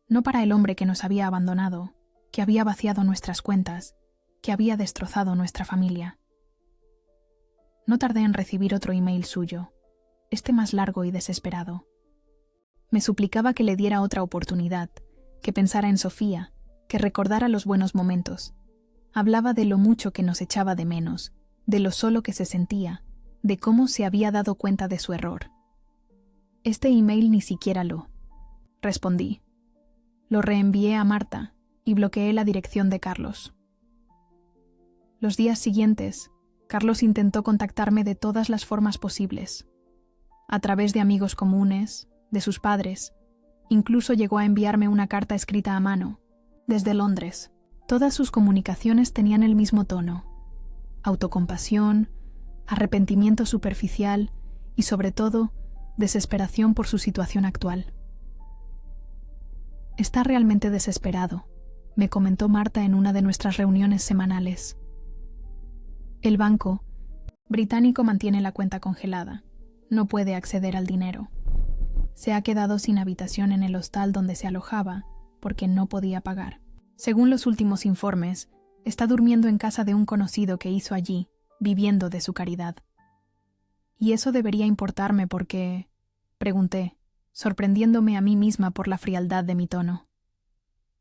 no para el hombre que nos había abandonado, que había vaciado nuestras cuentas, que había destrozado nuestra familia. No tardé en recibir otro email suyo, este más largo y desesperado. Me suplicaba que le diera otra oportunidad, que pensara en Sofía, que recordara los buenos momentos. Hablaba de lo mucho que nos echaba de menos, de lo solo que se sentía, de cómo se había dado cuenta de su error. Este email ni siquiera lo respondí. Lo reenvié a Marta y bloqueé la dirección de Carlos. Los días siguientes, Carlos intentó contactarme de todas las formas posibles. A través de amigos comunes, de sus padres, incluso llegó a enviarme una carta escrita a mano, desde Londres. Todas sus comunicaciones tenían el mismo tono: autocompasión, arrepentimiento superficial y, sobre todo, desesperación por su situación actual. Está realmente desesperado, me comentó Marta en una de nuestras reuniones semanales. El banco británico mantiene la cuenta congelada. No puede acceder al dinero. Se ha quedado sin habitación en el hostal donde se alojaba porque no podía pagar. Según los últimos informes, está durmiendo en casa de un conocido que hizo allí, viviendo de su caridad. ¿Y eso debería importarme porque...? Pregunté, sorprendiéndome a mí misma por la frialdad de mi tono.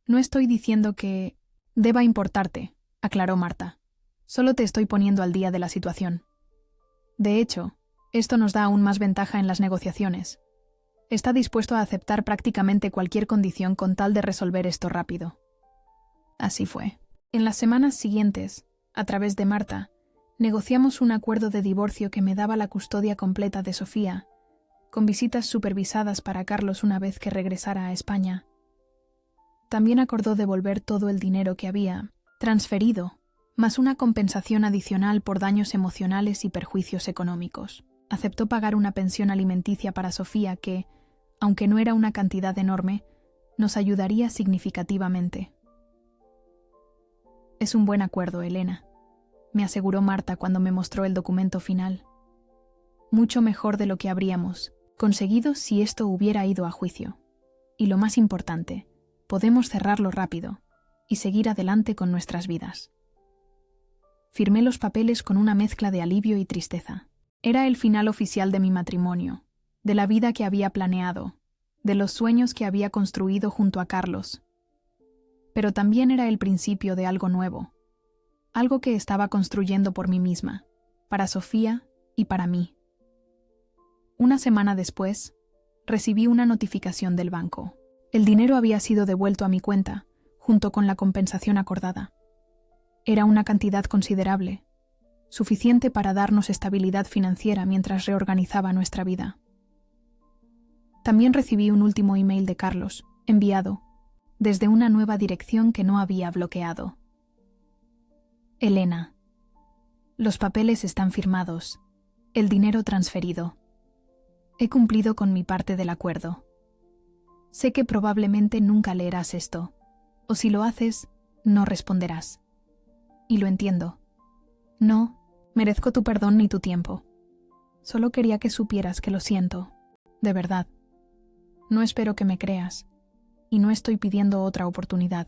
No estoy diciendo que... deba importarte, aclaró Marta. Solo te estoy poniendo al día de la situación. De hecho, esto nos da aún más ventaja en las negociaciones. Está dispuesto a aceptar prácticamente cualquier condición con tal de resolver esto rápido. Así fue. En las semanas siguientes, a través de Marta, negociamos un acuerdo de divorcio que me daba la custodia completa de Sofía, con visitas supervisadas para Carlos una vez que regresara a España. También acordó devolver todo el dinero que había transferido, más una compensación adicional por daños emocionales y perjuicios económicos. Aceptó pagar una pensión alimenticia para Sofía que, aunque no era una cantidad enorme, nos ayudaría significativamente. Es un buen acuerdo, Elena, me aseguró Marta cuando me mostró el documento final. Mucho mejor de lo que habríamos conseguido si esto hubiera ido a juicio. Y lo más importante, podemos cerrarlo rápido y seguir adelante con nuestras vidas. Firmé los papeles con una mezcla de alivio y tristeza. Era el final oficial de mi matrimonio, de la vida que había planeado, de los sueños que había construido junto a Carlos. Pero también era el principio de algo nuevo, algo que estaba construyendo por mí misma, para Sofía y para mí. Una semana después, recibí una notificación del banco. El dinero había sido devuelto a mi cuenta, junto con la compensación acordada. Era una cantidad considerable, suficiente para darnos estabilidad financiera mientras reorganizaba nuestra vida. También recibí un último email de Carlos, enviado, desde una nueva dirección que no había bloqueado. Elena, los papeles están firmados, el dinero transferido. He cumplido con mi parte del acuerdo. Sé que probablemente nunca leerás esto, o si lo haces, no responderás. Y lo entiendo. No merezco tu perdón ni tu tiempo. Solo quería que supieras que lo siento, de verdad. No espero que me creas, y no estoy pidiendo otra oportunidad.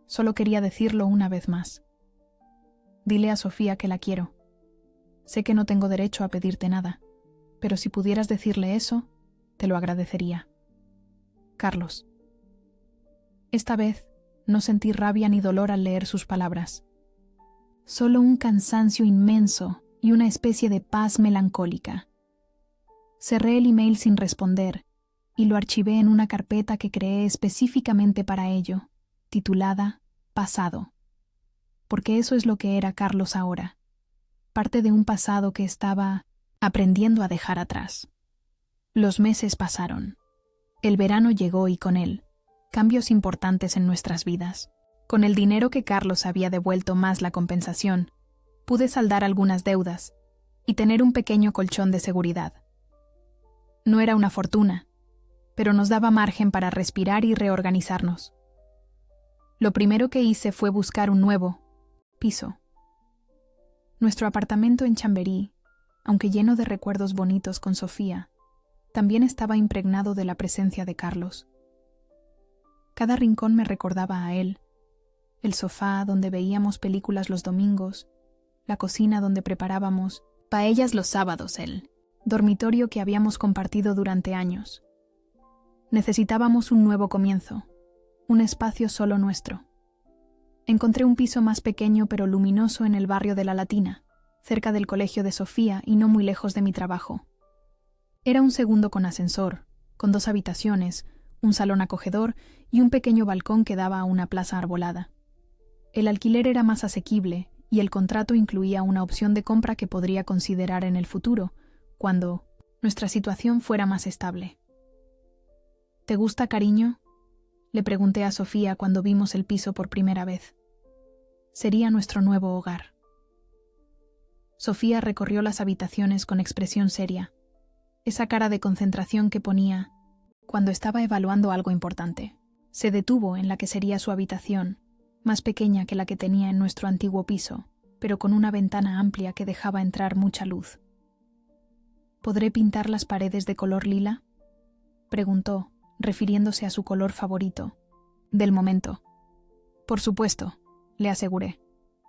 Solo quería decirlo una vez más. Dile a Sofía que la quiero. Sé que no tengo derecho a pedirte nada, pero si pudieras decirle eso, te lo agradecería. Carlos. Esta vez no sentí rabia ni dolor al leer sus palabras. Solo un cansancio inmenso y una especie de paz melancólica. Cerré el email sin responder y lo archivé en una carpeta que creé específicamente para ello, titulada Pasado. Porque eso es lo que era Carlos ahora, parte de un pasado que estaba aprendiendo a dejar atrás. Los meses pasaron. El verano llegó y con él, cambios importantes en nuestras vidas. Con el dinero que Carlos había devuelto más la compensación, pude saldar algunas deudas y tener un pequeño colchón de seguridad. No era una fortuna, pero nos daba margen para respirar y reorganizarnos. Lo primero que hice fue buscar un nuevo piso. Nuestro apartamento en Chamberí, aunque lleno de recuerdos bonitos con Sofía, también estaba impregnado de la presencia de Carlos. Cada rincón me recordaba a él. El sofá donde veíamos películas los domingos, la cocina donde preparábamos paellas los sábados, el dormitorio que habíamos compartido durante años. Necesitábamos un nuevo comienzo, un espacio solo nuestro. Encontré un piso más pequeño pero luminoso en el barrio de La Latina, cerca del colegio de Sofía y no muy lejos de mi trabajo. Era un segundo con ascensor, con 2 habitaciones, un salón acogedor y un pequeño balcón que daba a una plaza arbolada. El alquiler era más asequible y el contrato incluía una opción de compra que podría considerar en el futuro, cuando nuestra situación fuera más estable. ¿Te gusta, cariño?, le pregunté a Sofía cuando vimos el piso por primera vez. Sería nuestro nuevo hogar. Sofía recorrió las habitaciones con expresión seria, esa cara de concentración que ponía cuando estaba evaluando algo importante. Se detuvo en la que sería su habitación, más pequeña que la que tenía en nuestro antiguo piso, pero con una ventana amplia que dejaba entrar mucha luz. ¿Podré pintar las paredes de color lila?, preguntó, refiriéndose a su color favorito, del momento. Por supuesto, le aseguré.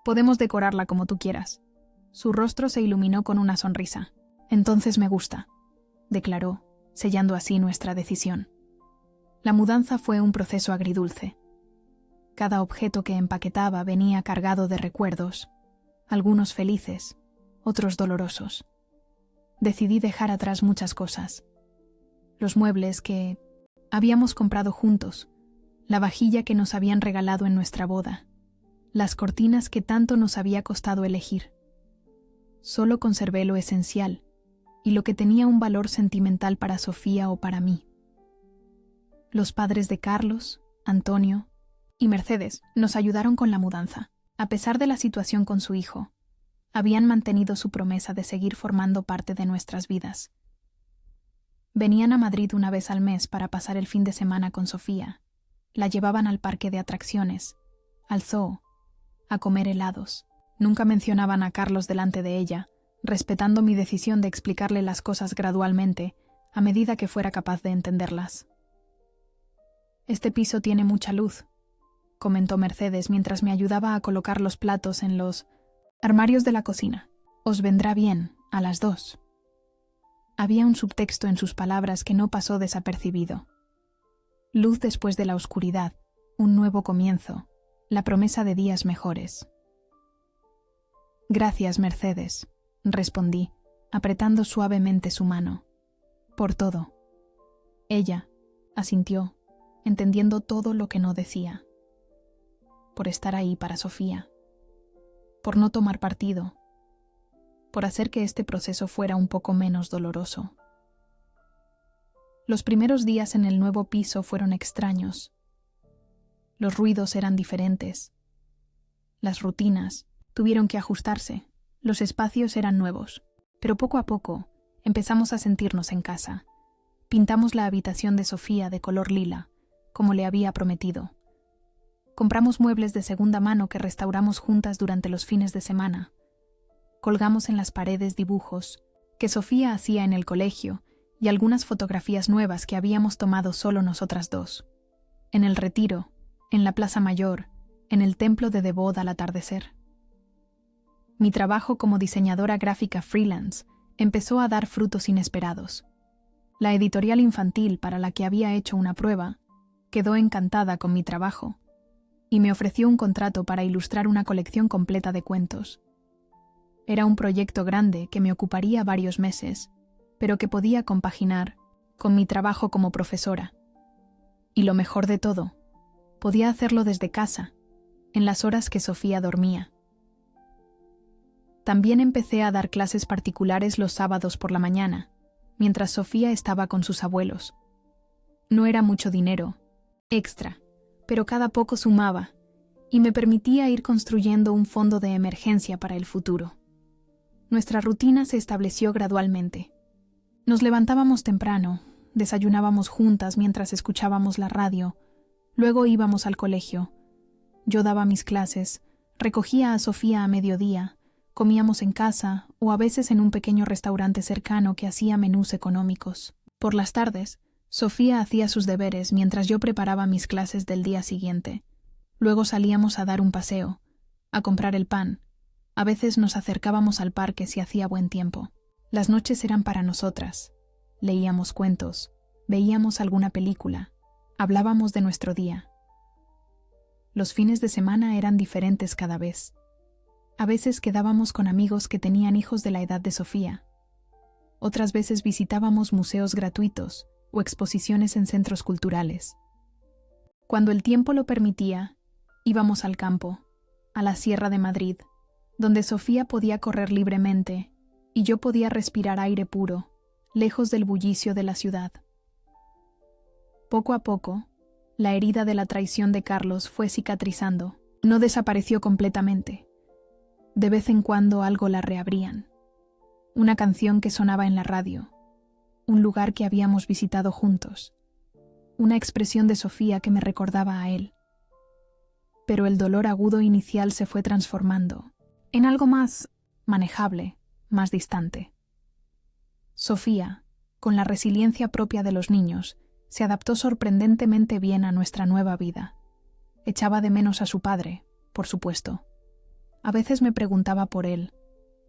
Podemos decorarla como tú quieras. Su rostro se iluminó con una sonrisa. Entonces me gusta, declaró, sellando así nuestra decisión. La mudanza fue un proceso agridulce. Cada objeto que empaquetaba venía cargado de recuerdos, algunos felices, otros dolorosos. Decidí dejar atrás muchas cosas. Los muebles que habíamos comprado juntos, la vajilla que nos habían regalado en nuestra boda, las cortinas que tanto nos había costado elegir. Solo conservé lo esencial y lo que tenía un valor sentimental para Sofía o para mí. Los padres de Carlos, Antonio y Mercedes nos ayudaron con la mudanza. A pesar de la situación con su hijo, habían mantenido su promesa de seguir formando parte de nuestras vidas. Venían a Madrid una vez al mes para pasar el fin de semana con Sofía. La llevaban al parque de atracciones, al zoo, a comer helados. Nunca mencionaban a Carlos delante de ella, respetando mi decisión de explicarle las cosas gradualmente, a medida que fuera capaz de entenderlas. «Este piso tiene mucha luz», comentó Mercedes mientras me ayudaba a colocar los platos en los armarios de la cocina. «Os vendrá bien, a las 2». Había un subtexto en sus palabras que no pasó desapercibido. Luz después de la oscuridad, un nuevo comienzo, la promesa de días mejores. «Gracias, Mercedes», respondí, apretando suavemente su mano. «Por todo». Ella asintió, entendiendo todo lo que no decía. Por estar ahí para Sofía. Por no tomar partido. Por hacer que este proceso fuera un poco menos doloroso. Los primeros días en el nuevo piso fueron extraños. Los ruidos eran diferentes. Las rutinas tuvieron que ajustarse. Los espacios eran nuevos. Pero poco a poco empezamos a sentirnos en casa. Pintamos la habitación de Sofía de color lila, como le había prometido. Compramos muebles de segunda mano que restauramos juntas durante los fines de semana. Colgamos en las paredes dibujos que Sofía hacía en el colegio y algunas fotografías nuevas que habíamos tomado solo nosotras dos. En el Retiro, en la Plaza Mayor, en el templo de Devot al atardecer. Mi trabajo como diseñadora gráfica freelance empezó a dar frutos inesperados. La editorial infantil para la que había hecho una prueba quedó encantada con mi trabajo y me ofreció un contrato para ilustrar una colección completa de cuentos. Era un proyecto grande que me ocuparía varios meses, pero que podía compaginar con mi trabajo como profesora. Y lo mejor de todo, podía hacerlo desde casa, en las horas que Sofía dormía. También empecé a dar clases particulares los sábados por la mañana, mientras Sofía estaba con sus abuelos. No era mucho dinero, extra, pero cada poco sumaba y me permitía ir construyendo un fondo de emergencia para el futuro. Nuestra rutina se estableció gradualmente. Nos levantábamos temprano, desayunábamos juntas mientras escuchábamos la radio, luego íbamos al colegio. Yo daba mis clases, recogía a Sofía a mediodía, comíamos en casa o a veces en un pequeño restaurante cercano que hacía menús económicos. Por las tardes, Sofía hacía sus deberes mientras yo preparaba mis clases del día siguiente. Luego salíamos a dar un paseo, a comprar el pan. A veces nos acercábamos al parque si hacía buen tiempo. Las noches eran para nosotras. Leíamos cuentos, veíamos alguna película, hablábamos de nuestro día. Los fines de semana eran diferentes cada vez. A veces quedábamos con amigos que tenían hijos de la edad de Sofía. Otras veces visitábamos museos gratuitos o exposiciones en centros culturales. Cuando el tiempo lo permitía, íbamos al campo, a la Sierra de Madrid, donde Sofía podía correr libremente y yo podía respirar aire puro, lejos del bullicio de la ciudad. Poco a poco, la herida de la traición de Carlos fue cicatrizando. No desapareció completamente. De vez en cuando algo la reabrían. Una canción que sonaba en la radio, un lugar que habíamos visitado juntos, una expresión de Sofía que me recordaba a él. Pero el dolor agudo inicial se fue transformando en algo más manejable, más distante. Sofía, con la resiliencia propia de los niños, se adaptó sorprendentemente bien a nuestra nueva vida. Echaba de menos a su padre, por supuesto. A veces me preguntaba por él,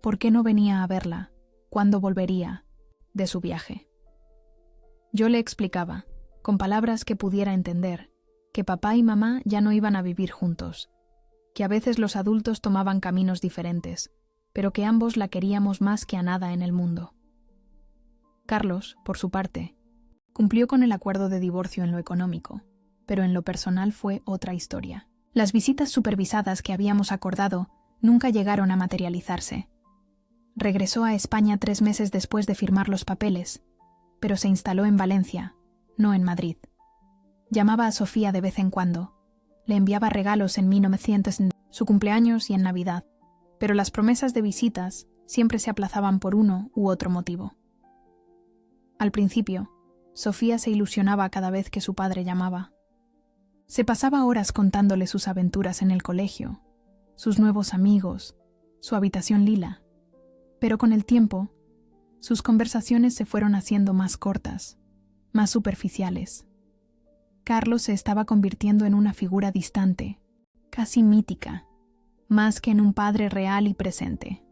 por qué no venía a verla, cuándo volvería de su viaje. Yo le explicaba, con palabras que pudiera entender, que papá y mamá ya no iban a vivir juntos, que a veces los adultos tomaban caminos diferentes, pero que ambos la queríamos más que a nada en el mundo. Carlos, por su parte, cumplió con el acuerdo de divorcio en lo económico, pero en lo personal fue otra historia. Las visitas supervisadas que habíamos acordado nunca llegaron a materializarse. Regresó a España 3 meses después de firmar los papeles, pero se instaló en Valencia, no en Madrid. Llamaba a Sofía de vez en cuando, le enviaba regalos en 1900, su cumpleaños y en Navidad, pero las promesas de visitas siempre se aplazaban por uno u otro motivo. Al principio, Sofía se ilusionaba cada vez que su padre llamaba. Se pasaba horas contándole sus aventuras en el colegio, sus nuevos amigos, su habitación lila, pero con el tiempo, sus conversaciones se fueron haciendo más cortas, más superficiales. Carlos se estaba convirtiendo en una figura distante, casi mítica, más que en un padre real y presente.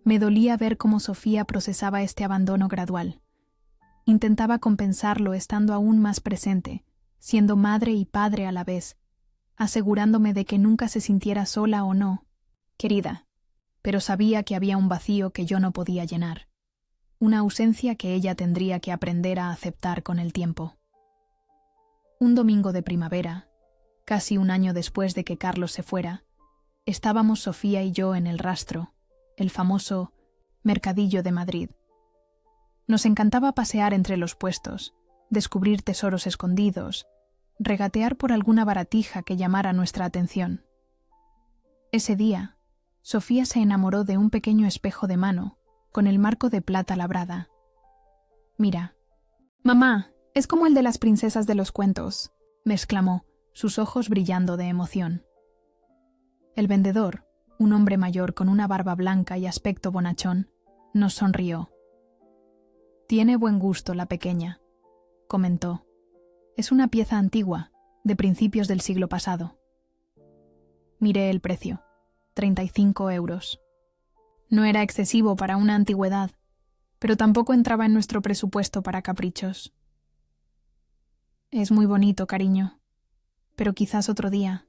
Me dolía ver cómo Sofía procesaba este abandono gradual. Intentaba compensarlo estando aún más presente, siendo madre y padre a la vez, asegurándome de que nunca se sintiera sola o no, querida, pero sabía que había un vacío que yo no podía llenar, una ausencia que ella tendría que aprender a aceptar con el tiempo. Un domingo de primavera, casi un año después de que Carlos se fuera, estábamos Sofía y yo en El Rastro, el famoso mercadillo de Madrid. Nos encantaba pasear entre los puestos, descubrir tesoros escondidos, regatear por alguna baratija que llamara nuestra atención. Ese día, Sofía se enamoró de un pequeño espejo de mano, con el marco de plata labrada. «Mira, mamá, es como el de las princesas de los cuentos», me exclamó, sus ojos brillando de emoción. El vendedor, un hombre mayor con una barba blanca y aspecto bonachón, nos sonrió. «Tiene buen gusto la pequeña», comentó. «Es una pieza antigua, de principios del siglo pasado». Miré el precio, 35 euros. No era excesivo para una antigüedad, pero tampoco entraba en nuestro presupuesto para caprichos. «Es muy bonito, cariño, pero quizás otro día»,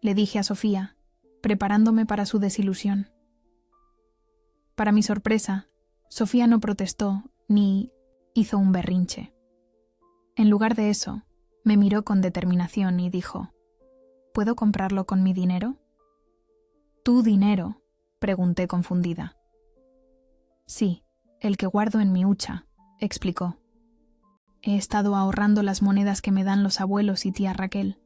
le dije a Sofía, preparándome para su desilusión. Para mi sorpresa, Sofía no protestó ni hizo un berrinche. En lugar de eso, me miró con determinación y dijo: «¿Puedo comprarlo con mi dinero?» «¿Tu dinero?», pregunté confundida. «Sí, el que guardo en mi hucha», explicó. «He estado ahorrando las monedas que me dan los abuelos y tía Raquel.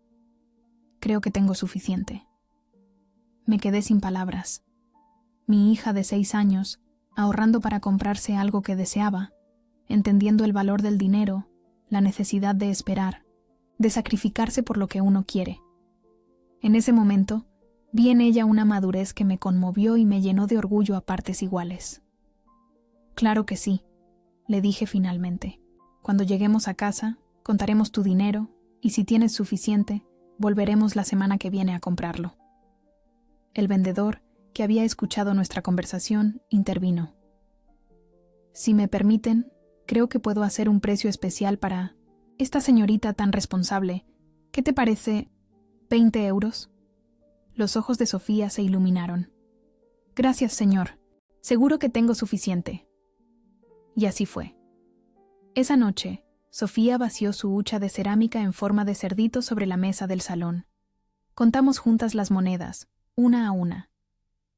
Creo que tengo suficiente». Me quedé sin palabras. Mi hija de 6 años, ahorrando para comprarse algo que deseaba, entendiendo el valor del dinero, la necesidad de esperar, de sacrificarse por lo que uno quiere. En ese momento, vi en ella una madurez que me conmovió y me llenó de orgullo a partes iguales. «Claro que sí», le dije finalmente. «Cuando lleguemos a casa, contaremos tu dinero y si tienes suficiente, volveremos la semana que viene a comprarlo». El vendedor, que había escuchado nuestra conversación, intervino. «Si me permiten, creo que puedo hacer un precio especial para esta señorita tan responsable. ¿Qué te parece? ¿20 euros?» Los ojos de Sofía se iluminaron. «Gracias, señor. Seguro que tengo suficiente». Y así fue. Esa noche, Sofía vació su hucha de cerámica en forma de cerdito sobre la mesa del salón. Contamos juntas las monedas, una a una.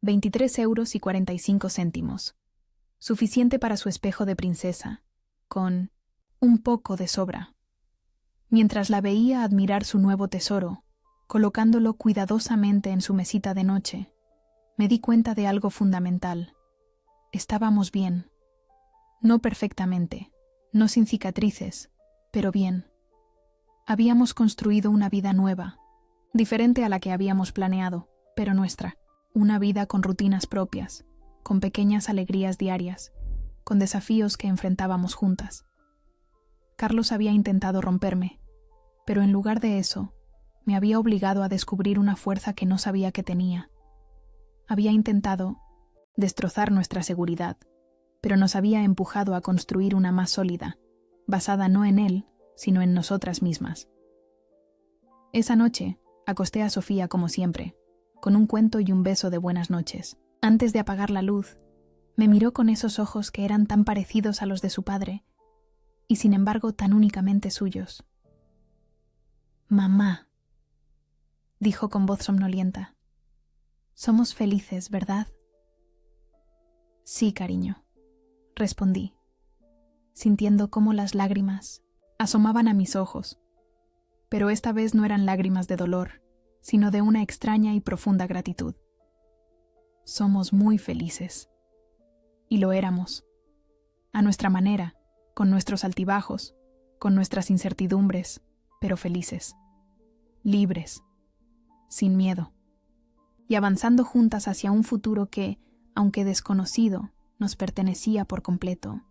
23 euros y 45 céntimos. Suficiente para su espejo de princesa, con un poco de sobra. Mientras la veía admirar su nuevo tesoro, colocándolo cuidadosamente en su mesita de noche, me di cuenta de algo fundamental. Estábamos bien. No perfectamente, no sin cicatrices, pero bien. Habíamos construido una vida nueva, diferente a la que habíamos planeado, pero nuestra. Una vida con rutinas propias, con pequeñas alegrías diarias, con desafíos que enfrentábamos juntas. Carlos había intentado romperme, pero en lugar de eso, me había obligado a descubrir una fuerza que no sabía que tenía. Había intentado destrozar nuestra seguridad, pero nos había empujado a construir una más sólida, basada no en él, sino en nosotras mismas. Esa noche, acosté a Sofía como siempre, con un cuento y un beso de buenas noches. Antes de apagar la luz, me miró con esos ojos que eran tan parecidos a los de su padre, y sin embargo tan únicamente suyos. «Mamá», dijo con voz somnolienta, «somos felices, ¿verdad?» «Sí, cariño», respondí, sintiendo cómo las lágrimas asomaban a mis ojos, pero esta vez no eran lágrimas de dolor, sino de una extraña y profunda gratitud. Somos muy felices. Y lo éramos. A nuestra manera, con nuestros altibajos, con nuestras incertidumbres, pero felices. Libres. Sin miedo. Y avanzando juntas hacia un futuro que, aunque desconocido, nos pertenecía por completo.